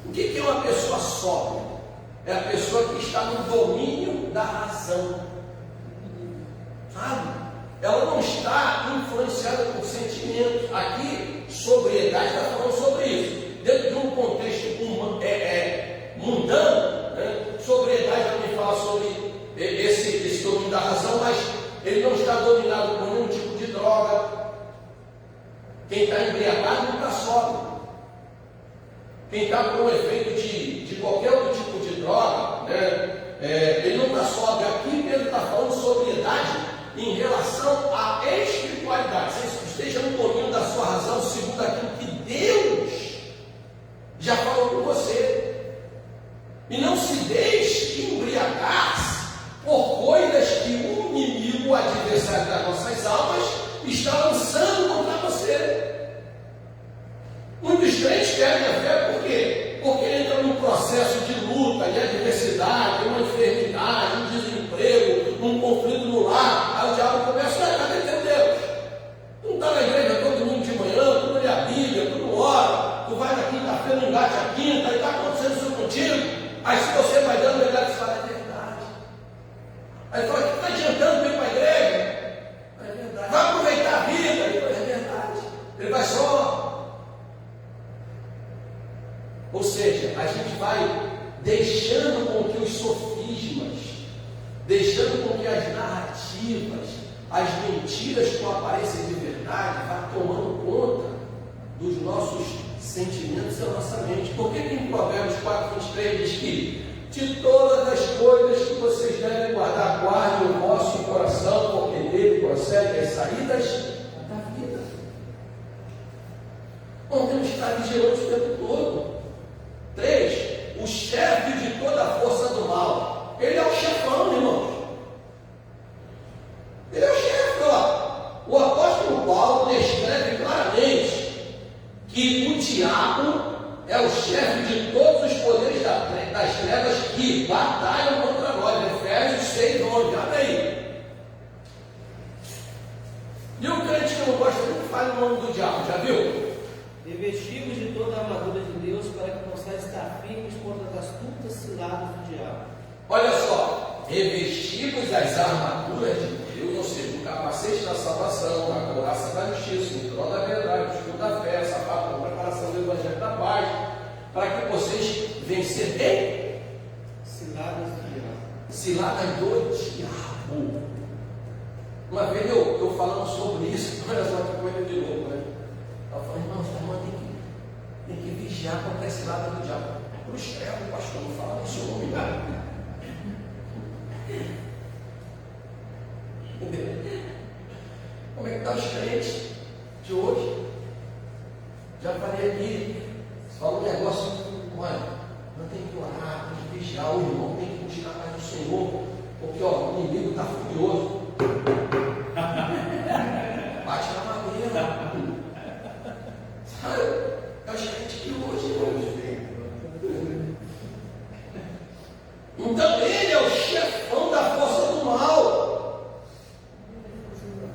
[SPEAKER 1] O que é uma pessoa sóbria? É a pessoa que está no domínio da razão, sabe? Ela não está influenciada por sentimentos. Aqui, sobriedade está falando sobre isso. Dentro de um contexto mundano, né? Sobriedade também fala sobre esse domínio da razão, mas ele não está dominado por nenhum tipo de droga. Quem está embriagado não está sóbrio. Quem está com o efeito de qualquer outro tipo de droga, né? Ele não está sóbrio. Aqui Pedro está falando sobriedade em relação à espiritualidade. Você esteja no domínio da sua razão, segundo aquilo que Deus já falou com você. E não se deixe embriagar-se por coisas que o inimigo, o adversário das nossas almas, está lançando contra você. Muitos crentes perdem a fé por quê? Porque entram num processo de luta, de adversidade, uma enfermidade, um desemprego, um conflito no lar. Aí o diabo começa: cadê teu Deus? Tu não está na igreja todo domingo de manhã, tu não lê a Bíblia, tu não ora, tu vai na quinta-feira, engate a quinta, e está acontecendo isso contigo. Aí se você vai dando, ele vai falar: é verdade. Aí fala: que está adiantando vir para a igreja? É verdade. Vai aproveitar a vida? Ele fala: é verdade. Ele vai só. Ou seja, a gente vai deixando com que os sofismas, deixando com que as narrativas, as mentiras com aparência de verdade vá tomando conta dos nossos sentimentos e da nossa mente. Por que em Provérbios 4:23 diz que de todas as coisas que vocês devem guardar, guardem o vosso coração, porque nele procedem as saídas da vida? Não temos que estar vigilantes o tempo todo. 3. O chefe de toda a força do mal. Ele é o chefão, irmãos. Ele é o chefe, ó. O apóstolo Paulo descreve claramente que o diabo é o chefe de todos os poderes das trevas que batalham contra nós. Efésios 6:11. Abre aí. E o crente que não gosta nem que fale o nome do diabo, já viu?
[SPEAKER 2] Revestivos de toda a armadura de Deus, para que possais estar firmes contra as astutas ciladas do diabo.
[SPEAKER 1] Olha só, revestivos das armaduras de Deus, ou seja, o capacete da salvação, a couraça da justiça, o trono da verdade, o escudo da fé, sapato da preparação do evangelho da paz, para que vocês vencerem
[SPEAKER 2] Ciladas do diabo.
[SPEAKER 1] Ciladas do diabo. Uma vez eu falando sobre isso, olha só que coisa de louco, né? Eu falei: irmão, tem que vigiar contra esse lado do diabo. Cruz credo, pastor, não fala isso, não me dá. Como é que está os crentes de hoje? Já falei aqui, você fala um negócio: olha, não tem que orar, tem que vigiar, o irmão tem que buscar a paz do Senhor, porque ó, o inimigo está furioso. Bate na madeira. É os crentes de hoje. Então ele é o chefão da força do mal.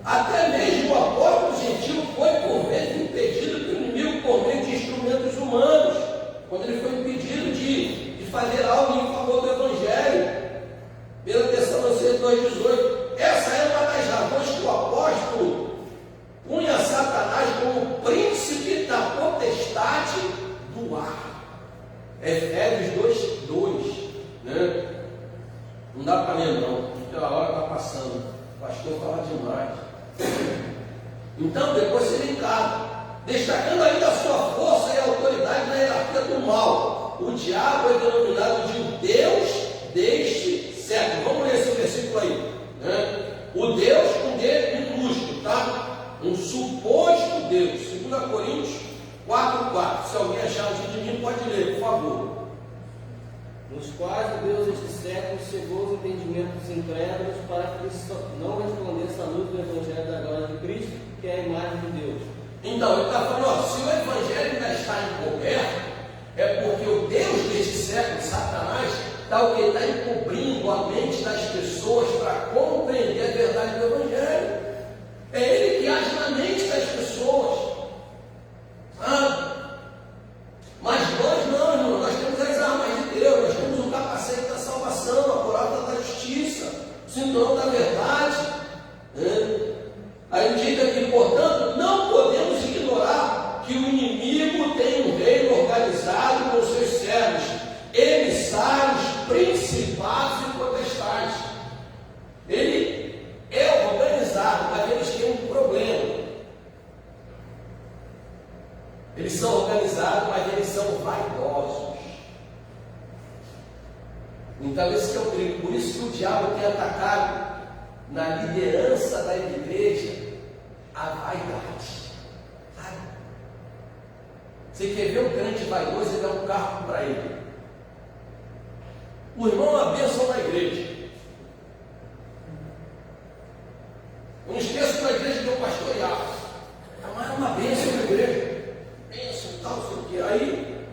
[SPEAKER 1] Até mesmo o apóstolo gentil foi por vezes impedido pelo inimigo por meio de instrumentos humanos, quando ele foi impedido de fazer algo em favor do evangelho. 1 Tessalonicenses 2:18. Essa é uma das razões que o apóstolo punha Satanás como príncipe da potestade do ar. Efésios 2:2, né? Não dá para ler não, porque a hora está passando. O pastor fala demais. Então, depois você vem cá, destacando ainda a sua força e autoridade na hierarquia do mal. O diabo é denominado de o Deus deste século. Vamos ler esse versículo aí, né? O Deus com D minúsculo, tá? Um suposto Deus. 2 Coríntios 4:4. Se alguém achar antes de mim, pode ler, por favor.
[SPEAKER 2] Nos quais o Deus deste século cegou os entendimentos dos incrédulos para que eles não respondessem à luz do Evangelho da glória de Cristo, que é a imagem de Deus.
[SPEAKER 1] Então, ele está falando, ó, se o Evangelho ainda está encoberto, é porque o Deus deste século, Satanás, está encobrindo a mente das pessoas para compreender a verdade do Evangelho. É ele que age na mente das pessoas. Mas nós não, irmão, nós temos as armas de Deus, nós temos o capacete da salvação, a coraça da justiça, o cinturão da verdade. Aí diz aqui, portanto, não podemos ignorar que o inimigo tem um reino organizado com seus servos, emissários, principados e potestades. Ele é organizado, mas eles têm um problema. Eles são organizados, mas eles são vaidosos. Então esse é o perigo. Por isso que o diabo tem atacado na liderança da igreja a vaidade. Sabe? Você quer ver um crente vaidoso e dá um carro para ele. O irmão é uma bênção na igreja. Eu não esqueço da igreja que eu pastoreava. Mas é uma bênção na igreja. Bênção e tal, não sei o quê. Aí,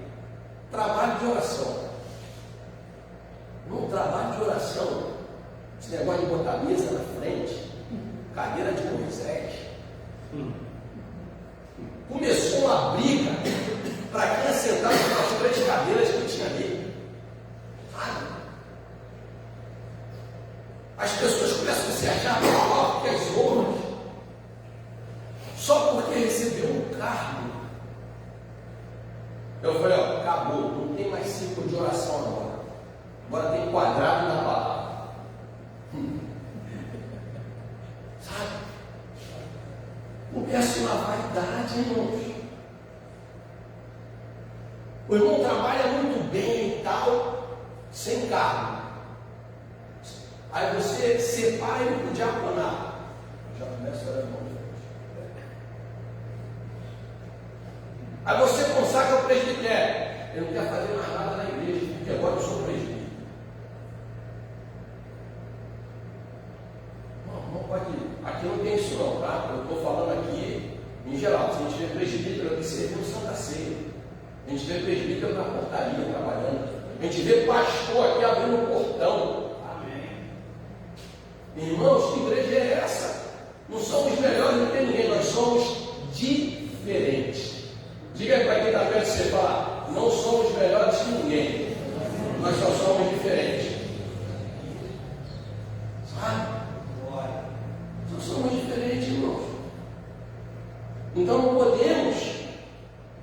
[SPEAKER 1] trabalho de oração. Num trabalho de oração, esse negócio de botar mesa na frente, cadeira de Moisés, começou uma briga para quem assentava nas 3 cadeiras que tinha ali. As pessoas começam a se achar melhor que as outras, só porque recebeu um cargo. Eu falei, ó, acabou, não tem mais ciclo de oração agora. Agora tem quadrado na palavra. Sabe? Começa uma vaidade, irmãos. O irmão trabalha muito bem e tal, sem cargo. Aí você separa ele para o diaconato. Já começa a orar, irmão. Aí você consagra o presbitério. Ele não quer fazer mais nada na igreja, porque agora eu sou presbítero. Não pode. Aqui não tem isso não, tá? Eu estou falando aqui em geral. Se a gente vê presbítero aqui, servindo Santa Ceia. A gente vê presbítero na portaria trabalhando. A gente vê pastor aqui abrindo o portão. Irmãos, que igreja é essa? Não somos melhores do que ninguém, nós somos diferentes. Diga para quem está perto de você falar, não somos melhores que ninguém, nós só somos diferentes. Sabe? Nós somos diferentes, irmãos. Então não podemos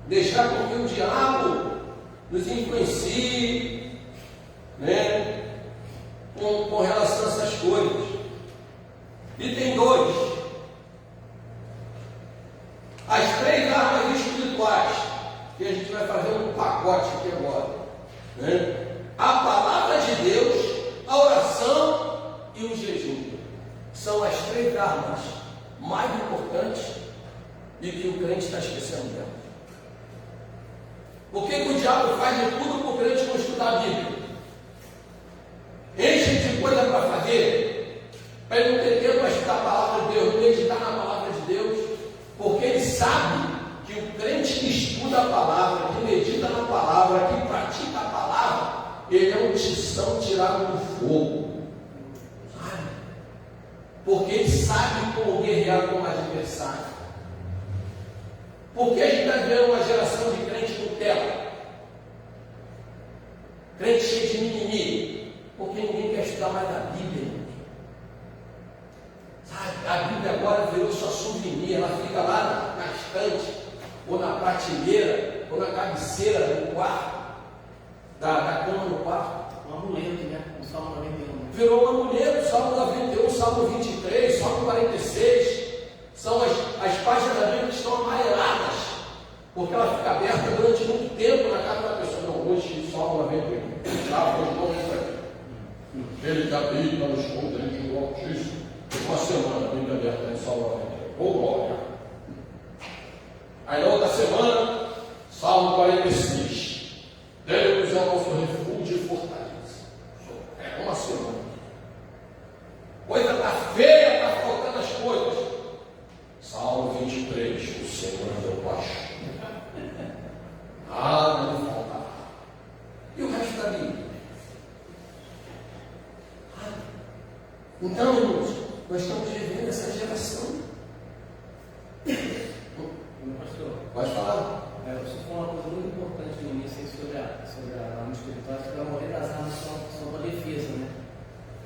[SPEAKER 1] deixar com que o diabo nos influencie, né, com relação a essas coisas. E tem 2. As 3 armas espirituais, que a gente vai fazer um pacote aqui agora. Né? A palavra de Deus, a oração e o jejum. São as 3 armas mais importantes e que o crente está esquecendo dela. Por que o diabo faz de tudo para o crente não estudar a Bíblia? Enche de coisa para fazer, para ele não ter tempo para estudar a palavra de Deus, meditar na palavra de Deus, porque ele sabe que o crente que estuda a palavra, que medita na palavra, que pratica a palavra, ele é um tição tirado do fogo. Sabe? Porque ele sabe como guerrear com o adversário. Porque a gente está vendo uma geração de crente Nutella, crente cheio de mimimi, porque ninguém quer estudar mais a Bíblia. Sabe? A Bíblia agora virou sua souvenir, ela fica lá na estante, ou na prateleira, ou na cabeceira do quarto, da cama no quarto.
[SPEAKER 2] Um amuleto, né? O Salmo 91.
[SPEAKER 1] Virou um amuleto, Salmo 91, Salmo 23, Salmo 46. São as partes aquele que habita no esconderijo do Altíssimo. Uma semana, a Bíblia aberta em Salmo 90. Oh, glória! Aí na outra semana, Salmo 46. Deus é o nosso refúgio e fortaleza. É uma semana. Coisa está feia, está faltando as coisas. Salmo 23. O Senhor é meu pastor. Nada me faltará. E o resto da Bíblia? Então, irmãos, nós estamos vivendo essa geração.
[SPEAKER 2] Pastor,
[SPEAKER 1] Pode falar.
[SPEAKER 2] você falou uma coisa muito importante no início sobre a arma espiritual, que a maioria das armas são para defesa, né?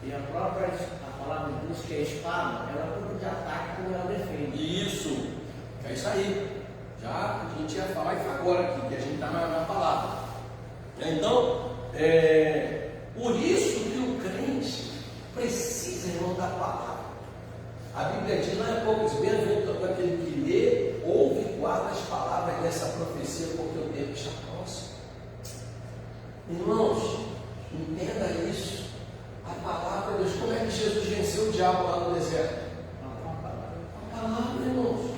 [SPEAKER 2] E a palavra de Deus, que é a espada, ela é tanto de ataque como ela defende.
[SPEAKER 1] Isso, é isso aí. Já a gente ia falar isso agora aqui, que a gente está na palavra. Então, por isso que o crente precisa, irmão, da palavra. A Bíblia diz lá em poucos bem-aventurado aquele que lê, ouve e guarda as palavras dessa profecia, porque o tempo está próximo. Irmãos, entenda isso. A palavra de Deus, como é que Jesus venceu o diabo lá no deserto? A palavra, irmãos.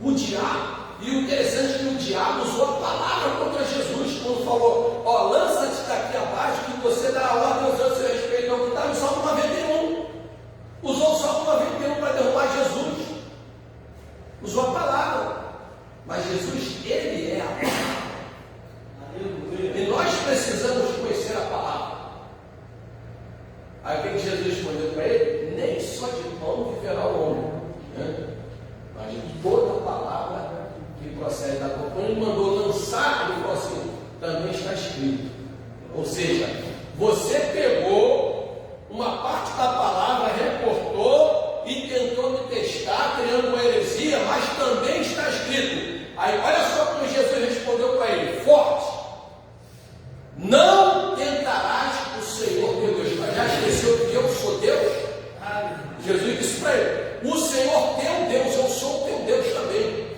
[SPEAKER 1] O diabo, e o interessante é que o diabo usou a palavra contra Jesus, quando falou: ó, lança-te daqui abaixo, que você dará ordem aos seus respeito, ao que está no Salmo 91. Usou o Salmo 91 para derrubar Jesus. Usou a palavra. Mas Jesus, ele é a palavra. E nós precisamos conhecer a palavra. Aí o que Jesus respondeu para ele? Nem só de pão viverá o homem, né? Mas de toda a palavra que procede da boca. Quando ele mandou lançar, ele falou assim: também está escrito. Ou seja, você pegou uma parte da palavra, recortou e tentou me testar, criando uma heresia, mas também está escrito. Aí olha só como Jesus respondeu para ele, forte: não tentarás o Senhor teu Deus. Mas já esqueceu que eu sou Deus? Jesus disse para ele: o Senhor teu Deus, eu sou o teu Deus também.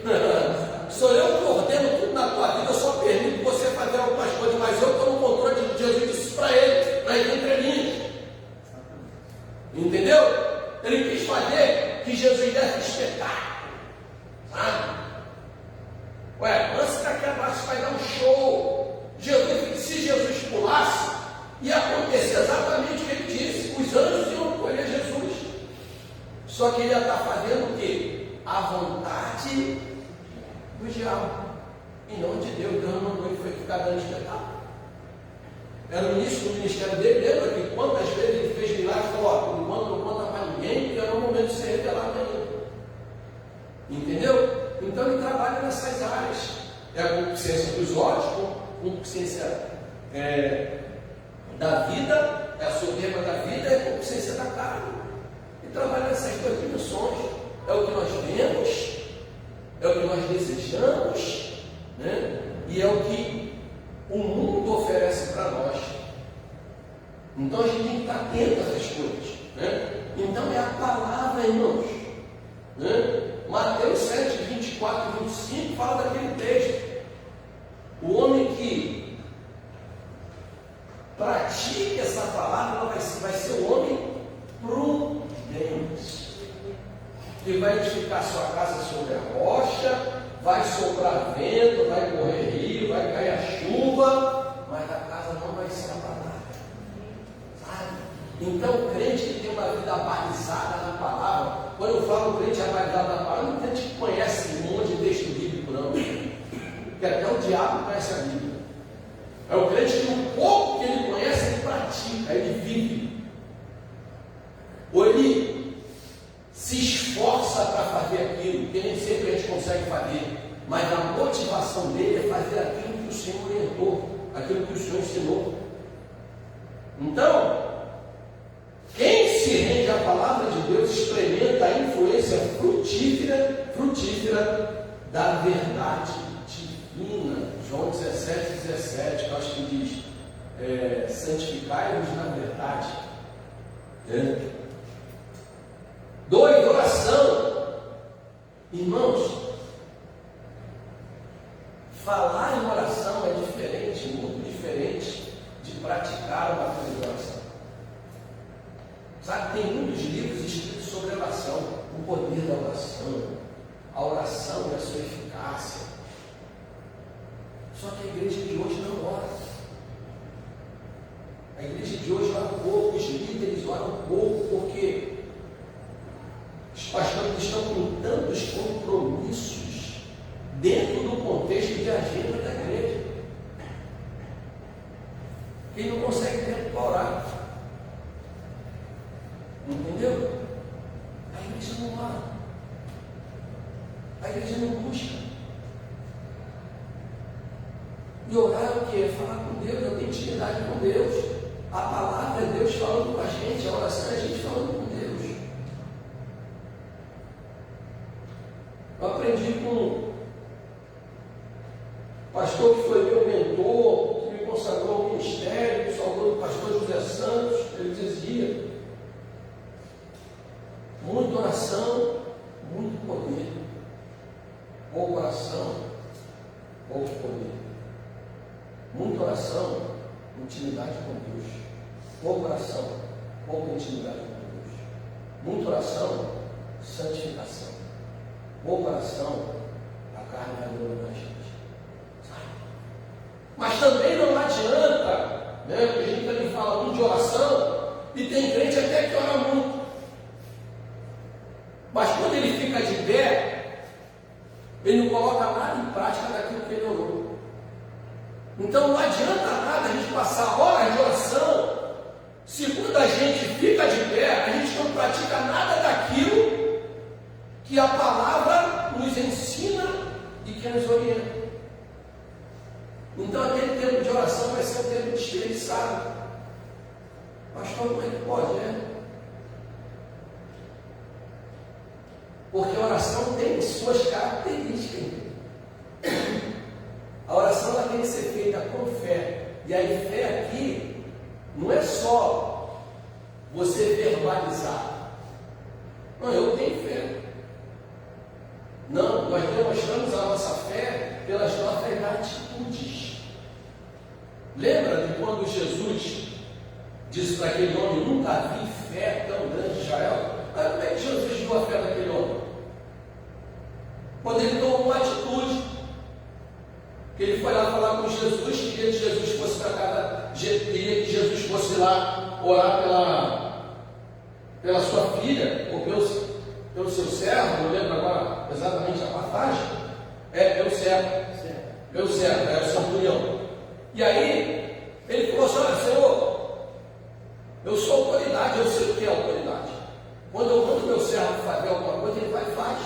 [SPEAKER 1] Sou eu que ordeno tudo na tua vida, eu só permito você fazer algumas coisas, mas eu estou no controle de Jesus. Disse para ele, na entrelinhas. Entendeu? Ele quis fazer que Jesus desse espetáculo. Sabe? Ué, antes daqui abaixo vai dar um show. Se Jesus pulasse, ia acontecer exatamente o que ele disse. Os anjos iam colher Jesus. Só que ele ia estar fazendo o quê? A vontade do diabo. E não de Deus. Deus não mandou ele ficar dando espetáculo. Era o início do ministério dele. Lembra que quantas vezes ele fez milagres e falou: ó, enquanto não conta para ninguém, porque era o momento de ser revelado ainda. Entendeu? Então ele trabalha nessas áreas. É a concupiscência dos olhos, concupiscência da vida, é a soberba da vida, é a concupiscência da carne. Ele trabalha nessas duas dimensões. É o que nós vemos, é o que nós desejamos, né? E é o que o mundo oferece para nós. Então a gente tem que estar atento a essas coisas, né? Então é a palavra, irmãos, né? Mateus 7, 24 e 25 fala daquele texto. O homem que pratica essa palavra vai ser o homem prudente, que vai edificar sua casa sobre a rocha, vai soprar vento, vai correr rio, vai cair a chuva, mas a casa não vai ser abalada. Sabe? Então o crente que tem uma vida balizada na palavra, quando eu falo crente balizado na palavra, não é um crente que conhece um monte de texto bíblico, não. Porque até o diabo conhece a Bíblia. É o crente que o pouco que ele conhece, ele pratica, ele vive. Ou ele se esforça para fazer aquilo, que nem sempre a gente consegue fazer, mas a motivação dele é fazer aquilo que o Senhor orientou, aquilo que o Senhor ensinou. Então, quem se rende à palavra de Deus experimenta a influência frutífera da verdade divina. João 17, 17, que eu acho que diz: santificai-vos na verdade. 2, oração. Irmãos, falar em oração é diferente, muito diferente de praticar uma coisa de oração. livros escritos sobre oração, o poder da oração, a oração e a sua eficácia. Só que a igreja de hoje não ora. A igreja de hoje ora pouco, os líderes oram pouco, porque os pastores estão com tantos compromissos dentro do contexto de agenda da igreja, que ele não consegue tempo para orar. Entendeu? A igreja não ora. A igreja não busca. E orar é o quê? É falar com Deus, eu tenho intimidade com Deus. A palavra é Deus falando com a gente, a oração é a gente falando com Deus. Eu aprendi com um pastor que foi meu mentor, que me consagrou ao ministério, o saudoso pastor José Santos. Ele dizia: muita oração, muito poder. Pouca oração, pouco poder. Muita oração, intimidade com Deus. Pouca oração, pouca intimidade com Deus. Muita oração, santificação. Pouca oração, a carne vai doendo na gente. Sabe? Mas também não adianta, né? Porque a gente também fala muito de oração, e tem crente até que ora muito. Mas quando ele fica de pé, ele não coloca nada em prática daquilo que ele orou. Então não adianta nada a gente passar horas de oração, se quando a gente fica de pé, a gente não pratica nada daquilo que a palavra nos ensina e que nos orienta. Então aquele tempo de oração vai ser um tempo desperdiçado. Pastor, como é que pode, né? Porque a oração tem suas características. A oração ela tem que ser feita com fé. E aí fé aqui não é só você verbalizar. Não, eu tenho fé. Não, nós demonstramos a nossa fé pelas nossas atitudes. Lembra de quando Jesus disse para aquele homem: nunca vi fé tão grande em Israel? Mas como é que Jesus viu a fé daquele homem? Quando ele tomou uma atitude, que ele foi lá falar com Jesus, queria que Jesus fosse para casa, queria que Jesus fosse lá orar pela sua filha, ou pelo seu servo, não lembro agora exatamente a passagem, pelo servo, era o centurião. E aí, ele falou assim: olha, Senhor, eu sou autoridade, eu sei o que é autoridade. Quando eu mando meu servo fazer alguma coisa, ele vai e faz.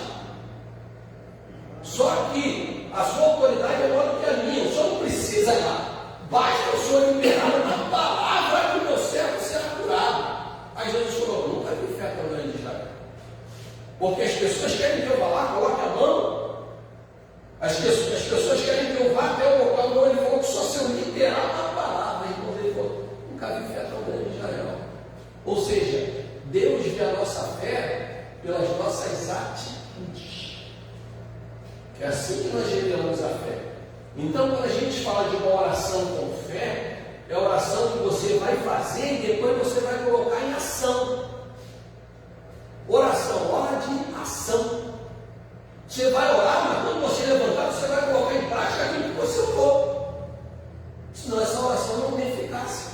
[SPEAKER 1] Só que a sua autoridade é maior do que a minha, o senhor não precisa ir lá. Basta o senhor liberar uma palavra que o meu servo será curado. Aí Jesus falou: nunca vi fé tão grande em Israel. Porque as pessoas querem que eu vá lá, coloque a mão. As pessoas querem que eu vá até o local onde ele falou que só se eu liberar uma palavra. Então ele falou: nunca vi fé tão grande em Israel. Ou seja, Deus vê a nossa fé pelas nossas atitudes. É assim que nós revelamos a fé. Então, quando a gente fala de uma oração com fé, é a oração que você vai fazer e depois você vai colocar em ação. Oração, hora de ação. Você vai orar, mas quando você levantar, você vai colocar em prática aquilo que você orou. Senão essa oração não tem eficácia.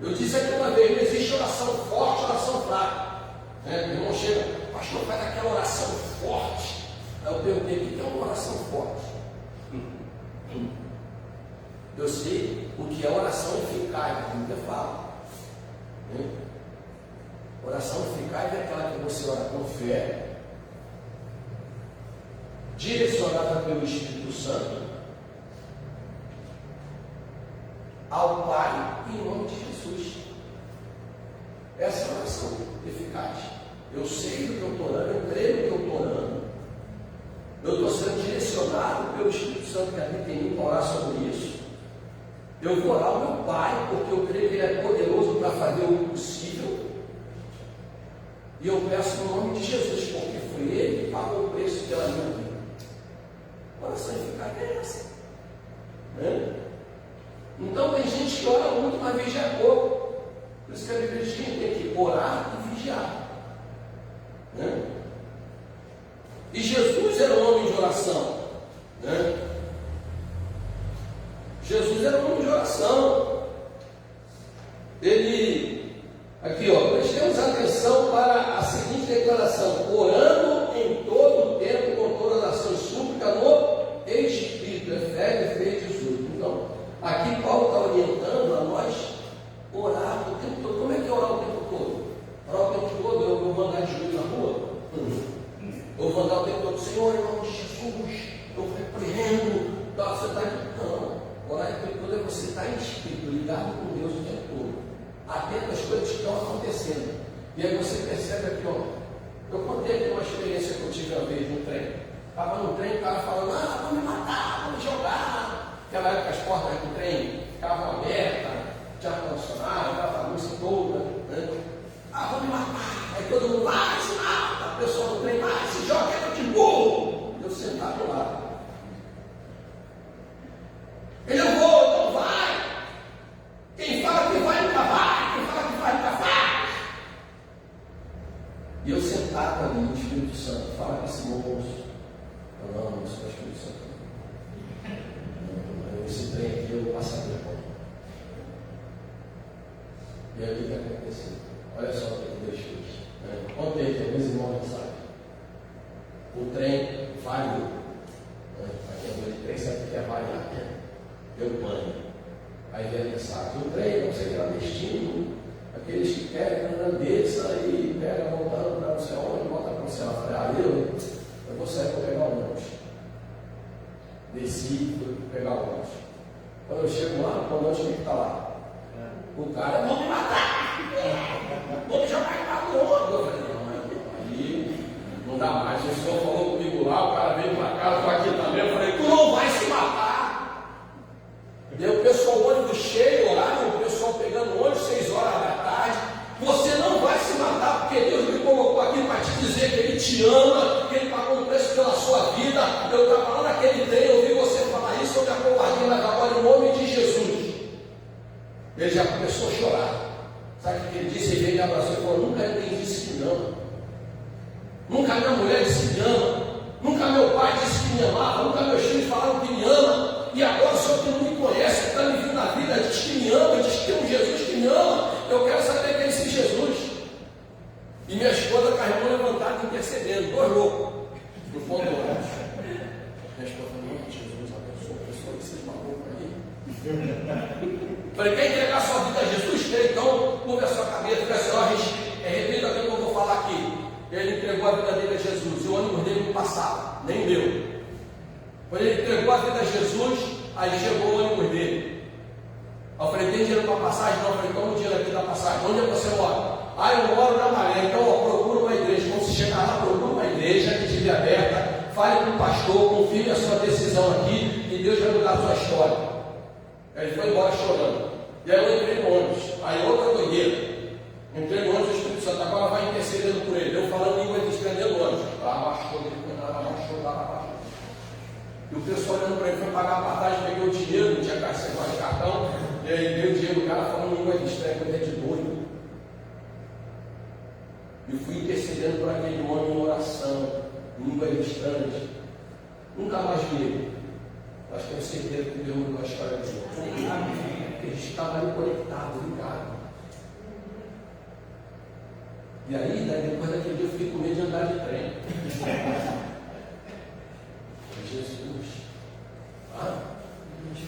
[SPEAKER 1] Eu disse aqui uma vez: não existe oração forte, oração fraca. O irmão chega: pastor, faz aquela oração forte. Aí eu perguntei: o que é uma oração forte? Eu sei o que é oração eficaz, a Bíblia fala. Oração eficaz é aquela que você ora com fé, direcionada pelo Espírito Santo ao Pai, em nome de Jesus. Essa é a oração eficaz. Eu sei do que eu estou orando, eu creio no que eu estou orando, eu estou sendo direcionado pelo Espírito Santo que habita em mim para orar sobre isso. Eu vou orar ao meu Pai, porque eu creio que Ele é poderoso para fazer o impossível. E eu peço no nome de Jesus, porque foi Ele que pagou o preço pela minha vida. Oração eficaz é essa. Então tem gente que ora muito, mas veja pouco. Por isso que a Bíblia diz que tem que orar e vigiar. Né? E Jesus era um homem de oração. Né? Jesus era um homem de oração. Ele, aqui ó, prestemos atenção para a seguinte declaração: orando em todo o tempo, com todas as ações súplicas no Espírito. Efésios 3,18. Então, aqui Paulo está orientando a nós orar o tempo todo. Como é que é orar o tempo todo? Orar o tempo todo, eu vou andar de joelho na rua? Eu vou andar o tempo todo, Senhor, em nome de Jesus, eu repreendo. Você está aqui. Não. Orar o tempo todo é você estar em espírito, ligado com Deus o tempo todo, atento às coisas que estão acontecendo. E aí você percebe aqui, ó. Eu contei aqui uma experiência que eu tive uma vez no trem. Estava no trem, o cara falando, vão me matar, vão me jogar. Naquela época as portas do trem ficavam abertas, tinha ar-condicionado, aquela bagunça toda. Né? Vão me matar. Aí todo mundo vai, se mata. A pessoa do trem vai, se joga, eu te burro. Eu sentado lá. Ele não vou, não vai. Quem fala que vai, nunca vai. Quem fala que vai, nunca vai. E eu sentado ali no Espírito Santo, fala com esse moço. Não, não sou o Espírito Santo. Não, esse trem aqui eu passaria por. E aí o que aconteceu? Olha só o que Deus fez. Contei que alguns irmãos já sabem. O trem falhou. Para quem é de trem sabe o que é falhar. Deu pane. Aí vem a mensagem: o trem não sei lá destino. Aqueles que querem desça e pega voltando para não sei onde, volta para o céu. Eu falei, eu vou sair para pegar o ônibus. Desci, fui pegar o ônibus. Quando eu chego lá, o ônibus tem que estar lá. O cara, vão me matar! Vou me jogar em do ônibus. Eu falei, não, aí não dá mais. O senhor falou comigo lá, o cara veio para cá, eu estou aqui também. Eu falei, tu não vai se matar! E aí o pessoal, o ônibus cheio, horário, o pessoal pegando o ônibus 6 horas da tarde. Você não vai se matar, porque Deus me colocou aqui para te dizer que Ele te ama, que Ele pagou um preço pela sua vida. Eu estava lá naquele trem, eu ouvi você falar isso, eu me acovardei, mas agora em nome de Jesus. Ele já começou a chorar. Sabe o que ele disse? Ele veio me abraçou e falou: nunca ninguém disse que me ama. Nunca minha mulher disse que me ama. Nunca meu pai disse que me amava. Nunca meus filhos falaram que me ama. E agora o senhor que não me conhece, que está me vindo na vida, diz que me ama, diz que tem um Jesus que me ama. Eu quero saber quem é esse Jesus. E minha esposa com a irmã levantada intercedendo, dois loucos, no fundo do ônibus. Minha esposa falou: não, Jesus abençoa a pessoa que vocês malucos aí. Falei, quer entregar sua vida a Jesus? Então, curva a sua cabeça, fica assim, repita o que eu vou falar aqui. Ele entregou a vida dele a Jesus, e o ônibus dele não passava, nem o meu. Quando ele entregou a vida a Jesus, aí chegou o ônibus dele. Eu falei, tem dinheiro para passagem? Não, eu falei, toma o dinheiro aqui da passagem. Onde é que você mora? Eu moro na Maré. Então, procura uma igreja. Quando você chegar lá, procura uma igreja que estiver aberta, fale com o pastor, confirme a sua decisão aqui, e Deus vai mudar a sua história. Aí ele foi embora chorando. E aí eu entrei no ônibus. Aí outra doideira. Entrei no ônibus, o Espírito Santo agora vai intercedendo por ele. Eu falando língua e desprendendo o ônibus. Abaixou. E o pessoal olhando para ele, foi pagar a passagem, peguei o dinheiro, não tinha caixa de cartão. E aí deu o dinheiro, o cara falando língua de desprendendo, de doido. E fui intercedendo por aquele homem em oração, língua distante. Nunca mais vi ele. Mas tenho certeza que Deus mudou a história dele. Porque eles estavam ali conectados, ligados. E aí, depois daquele dia, eu fiquei com medo de andar de trem. Jesus.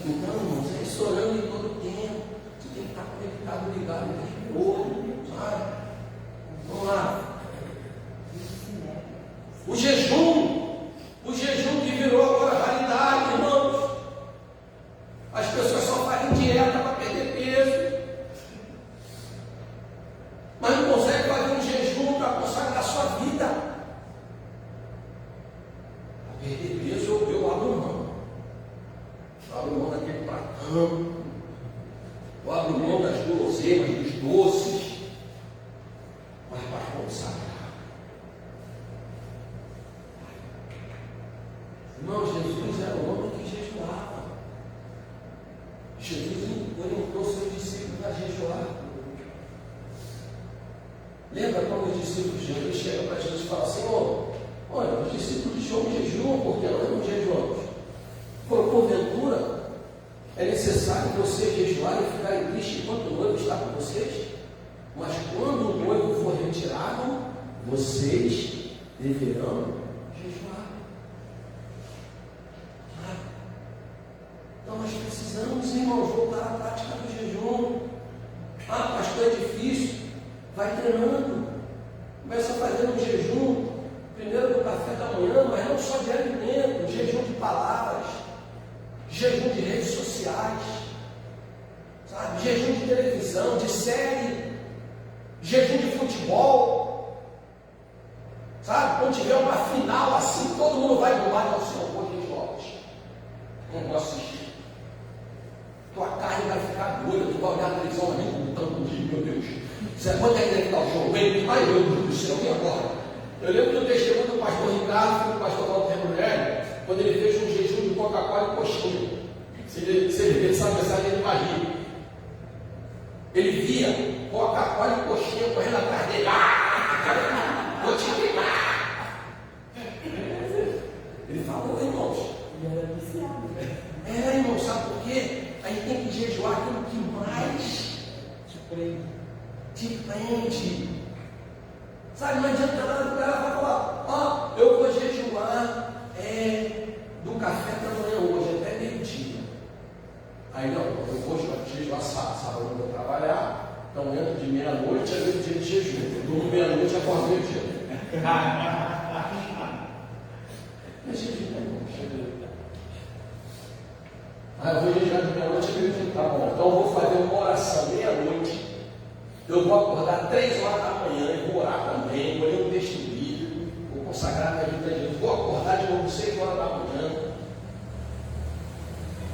[SPEAKER 1] Então, irmãos, é isso orando em todo o tempo. Você tem que estar conectado, ligado, ligado, sabe? Vamos lá. O jejum que virou agora realidade, irmãos. As pessoas só fazem dieta para perder peso, mas não conseguem fazer um jejum para consagrar a sua vida. Para perder peso, eu abro mão. Eu abro mão daquele pratão. Eu abro mão das guloseimas, dos doces, mas para consagrar. Irmão, Jesus era o homem que jejuava. Jesus orientou seus discípulos a jejuar. discípulos de Jesus chegam para Jesus e falam: Senhor, olha, os discípulos de João jejuam, porque nós não jejuamos. Porventura, é necessário que vocês jejuarem e ficarem tristes enquanto o noivo está com vocês? Mas quando o noivo for retirado, vocês deverão jejuar. Então nós precisamos, irmãos, voltar à prática do jejum. Ah, pastor, é difícil. Vai treinando. Começa fazendo um jejum, primeiro do café da manhã, mas não só de alimento, jejum de palavras, jejum de redes sociais, sabe? Jejum de televisão, de série, jejum de futebol, sabe? Quando tiver uma final assim, todo mundo vai do lado ao Senhor, hoje jogos. Não vou assistir. Tua carne vai ficar doida, tu vai olhar a televisão ali, lutando comigo, meu Deus. Quanto é que deve estar o jogo? Bem, ai meu Deus do céu, e agora? Eu lembro do testemunho do pastor Ricardo, filho do pastor Walter Mulher, quando ele fez um jejum de Coca-Cola e coxinha. Se ele sabe a mensagem, ele vai rir. Ele via Coca-Cola e coxinha correndo atrás dele. Vou te queimar. Ele falou, irmãos.
[SPEAKER 2] Ele era viciado.
[SPEAKER 1] Irmão, sabe por quê? A gente tem que jejuar aquilo que mais te prende. Sabe, não adianta nada, o cara vai falar: eu vou jejuar do café da manhã hoje, até meio-dia. Aí não, eu vou jejuar sábado, eu vou trabalhar, então entro de meia-noite a meio-dia de jejum. Eu durmo meia-noite e acordo meio-dia. Mas jejum não é bom. Eu vou jejuar de meia-noite a meio-dia, tá bom. Então eu vou fazer uma oração meia-noite. Eu vou acordar 3 horas da manhã e vou orar também, vou ler um texto bíblico, vou consagrar minha vida a Deus, vou acordar de novo 6 horas da manhã.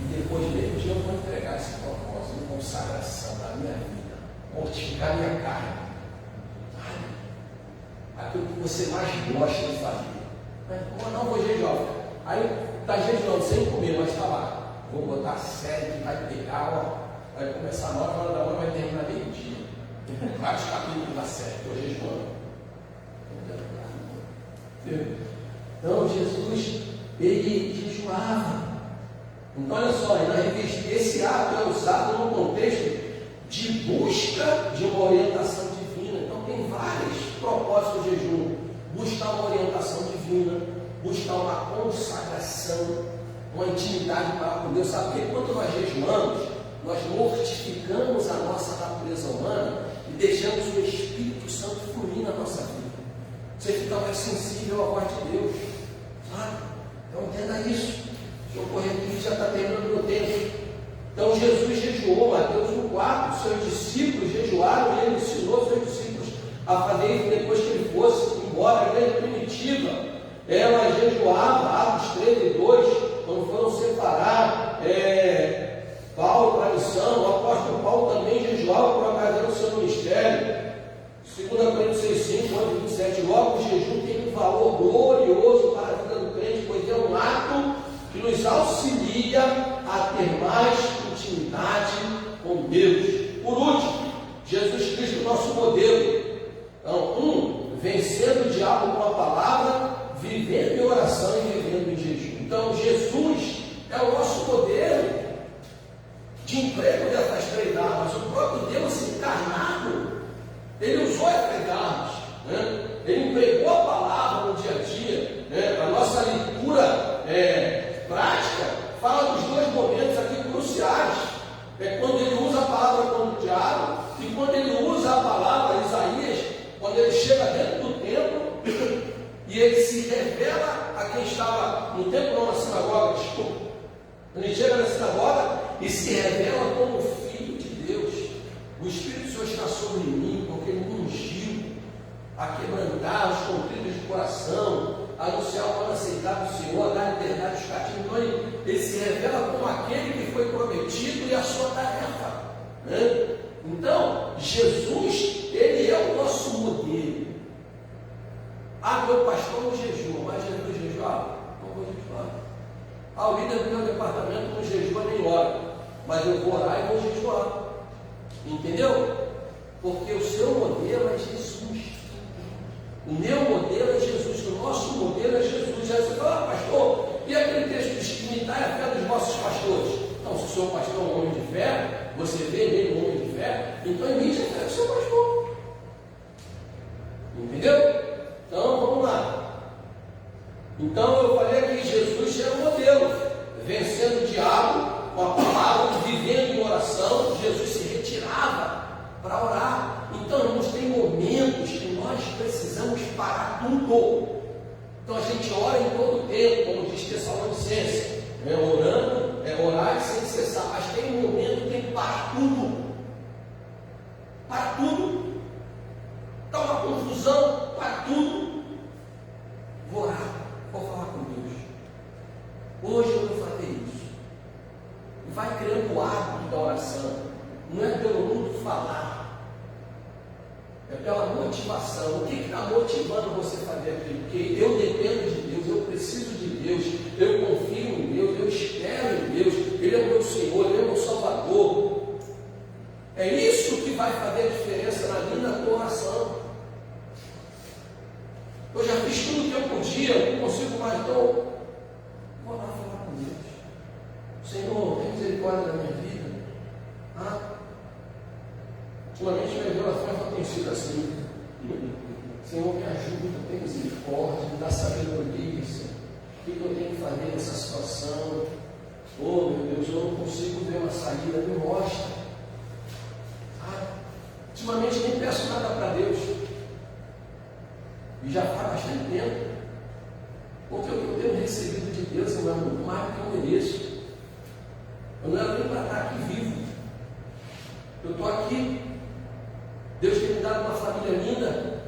[SPEAKER 1] E depois de meio-dia eu vou entregar esse propósito de consagração da minha vida, mortificar minha carne. Aquilo que você mais gosta de fazer. Mas não vou jejuar. Aí está jejuando sem comer, mas está lá. Vou botar a série que vai pegar, vai começar 9 horas da manhã, vai terminar meio-dia. Vários capítulos da série, estou jejuando. Então Jesus, ele jejuava. Então olha só, esse ato é usado no contexto de busca de uma orientação divina. Então tem vários propósitos do jejum: buscar uma orientação divina, buscar uma consagração, uma intimidade maior com Deus. Sabe que quando nós jejuamos, nós mortificamos a nossa natureza humana e deixamos o Espírito Santo fluir na nossa vida. Você fica mais sensível à voz de Deus, sabe? Então entenda isso. Deixa eu correr aqui, já está terminando o meu tempo. Então Jesus jejuou, Mateus 1,4, seus discípulos jejuaram e ele ensinou seus discípulos a fazer isso depois que ele fosse embora. A igreja primitiva, ela jejuava, Atos 13:2, quando foram separar Paulo para a missão. O apóstolo Paulo também jejuava por ocasião do seu ministério. 2 Coríntios 6:5, 8:27. Logo, o jejum tem um valor glorioso para a vida do crente, pois é um ato que nos auxilia a ter mais intimidade com Deus. Por último, Jesus Cristo, nosso modelo. Então, vencendo o diabo com a palavra, vivendo em oração e vivendo em jejum. Então, Jesus é o nosso modelo de emprego dessas 3 armas. O próprio Deus encarnado, ele usou as 3 armas, né? Ele empregou a palavra no dia a dia, né? A nossa leitura prática fala dos 2 momentos aqui cruciais. Quando ele usa a palavra contra o diabo e quando ele usa a palavra, Isaías, quando ele chega dentro do templo e ele se revela a quem estava no templo, não na sinagoga, desculpa. Ele chega na sinagoga e se revela como filho de Deus. O Espírito do Senhor está sobre mim, porque ele me ungiu a quebrantar os contritos de coração, a anunciar o ano aceitável do Senhor, a dar liberdade aos cativos. Então ele se revela como aquele que foi prometido e a sua tarefa, né? Então Jesus, ele é o nosso modelo. Meu pastor não jejua, mas Jesus jejuava? Não vou jejuar. O líder do meu departamento não jejua nem ora, mas eu vou orar e vou jejuar. Entendeu? Porque o seu modelo é Jesus. O meu modelo é Jesus, o nosso modelo é Jesus. Aí você fala, pastor, e aquele texto diz: imitai a fé dos vossos pastores. Então, se o seu pastor é um homem de fé, você vê nele um homem de fé, então imite a fé do seu pastor. Entendeu? Então, vamos lá. Então, eu falei que Jesus era o modelo, vencendo o diabo com a palavra, vivendo em oração. Jesus se retirava para orar. Então, irmãos, tem momentos que nós precisamos parar tudo. Então, a gente ora em todo tempo, como diz Tessalonicenses, orando, orar sem cessar, mas tem um momento que tem que parar tudo. Para tudo. Está uma confusão, para tudo. Vou orar, vou falar com Deus. Hoje eu vou fazer isso. Vai criando o hábito da oração. Não é pelo muito falar, é pela motivação. O que está motivando você a fazer aquilo? Porque eu dependo de Deus, eu preciso de Deus, eu confio em Deus, eu espero em Deus, Ele é o meu Senhor, Ele é o meu Salvador. É isso que vai fazer a diferença na minha e na tua oração. Eu já fiz tudo o que eu podia, não consigo mais, então vou lá falar com Deus. Senhor, tem misericórdia da minha vida. Ultimamente minhas orações não têm sido assim. Senhor, me ajuda, tem misericórdia, me dá sabedoria, Senhor. O que eu tenho que fazer nessa situação? Oh, meu Deus, eu não consigo ver uma saída, me mostra. Ultimamente nem peço nada para Deus. E já faz bastante tempo. Porque o que eu tenho recebido de Deus é muito mais do que eu mereço. Eu não era nem para estar aqui vivo. Eu estou aqui. Deus tem me dado uma família linda.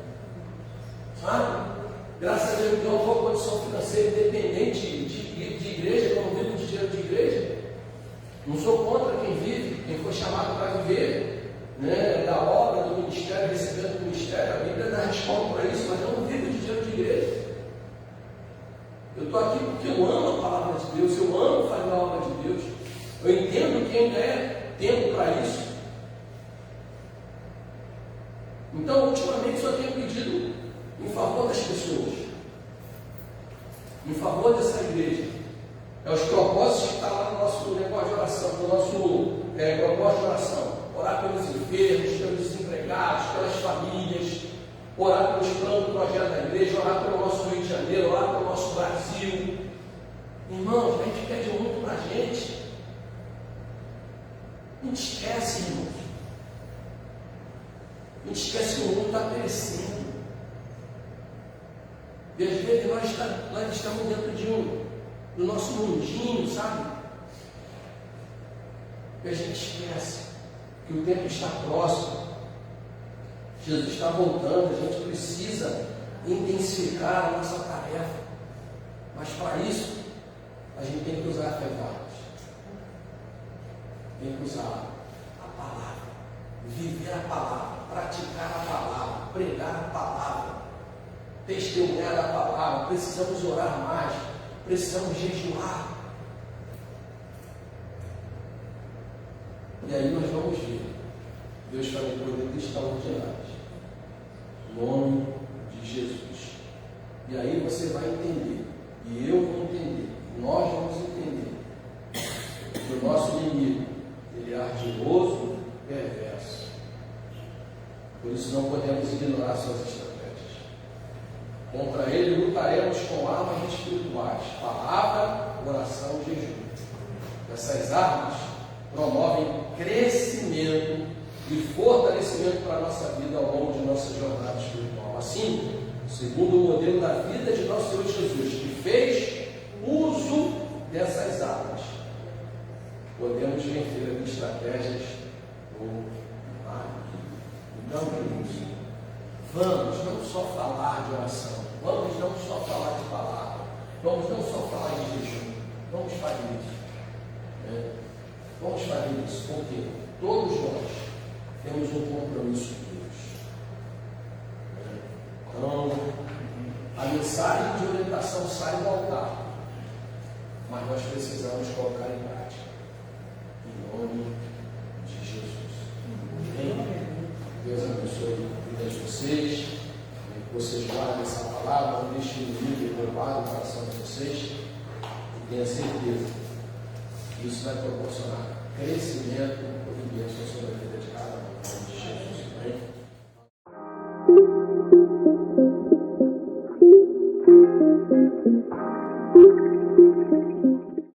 [SPEAKER 1] Sabe? Graças a Deus, eu tenho uma boa condição financeira independente de igreja, eu não vivo de dinheiro de igreja. Não sou contra quem vive, quem foi chamado para viver, né, da obra, do ministério, recebendo do ministério. A Bíblia dá resposta para isso, mas eu não vivo de dinheiro de igreja. Eu estou aqui porque eu amo a palavra de Deus, eu amo fazer a obra de Deus. Eu entendo que ainda é tempo para isso. Então, ultimamente, só tenho pedido em favor das pessoas, em favor dessa igreja. É os propósitos que estão lá no nosso negócio de oração, no nosso propósito de oração. Orar pelos enfermos, pelos desempregados, pelas famílias, orar pelos planos do projeto da igreja, orar pelo nosso Rio de Janeiro, orar pelo nosso Brasil. Irmãos, a gente pede muito para a gente. Não esquece, irmãos. A gente esquece que o mundo está perecendo. E às vezes nós estamos dentro do nosso mundinho, sabe? E a gente esquece que o tempo está próximo. Jesus está voltando, a gente precisa intensificar a nossa tarefa. Mas para isso, a gente tem que usar a fé forte. Tem que usar a palavra, viver a palavra, praticar a palavra, pregar a palavra, testemunhar a palavra. Precisamos orar mais, precisamos jejuar. E aí nós vamos ver Deus fazer coisas extraordinárias. Em nome de Jesus. E aí você vai entender, e eu vou entender, nós vamos entender que o nosso inimigo, ele é ardiloso, perverso. Por isso não podemos ignorar suas estratégias. Contra ele lutaremos com armas espirituais, palavra, oração e jejum. Essas armas promovem crescimento e fortalecimento para a nossa vida ao longo de nossa jornada espiritual. Assim, segundo o modelo da vida de nosso Senhor Jesus, que fez uso dessas armas, podemos vencer as estratégias do inimigo. Então, queridos, vamos não só falar de oração, vamos não só falar de palavra, vamos não só falar de jejum, vamos fazer isso. Vamos fazer isso, porque todos nós temos um compromisso com Deus. Então, a mensagem de orientação sai do altar, mas nós precisamos colocar em prática. Em nome de Jesus. Amém? Deus abençoe a vida de vocês. vocês guardem essa palavra, deixem no livro gravado no coração de vocês e tenha certeza que isso vai proporcionar crescimento e bênção sobre a vida de cada um. Em nome de Jesus. Amém?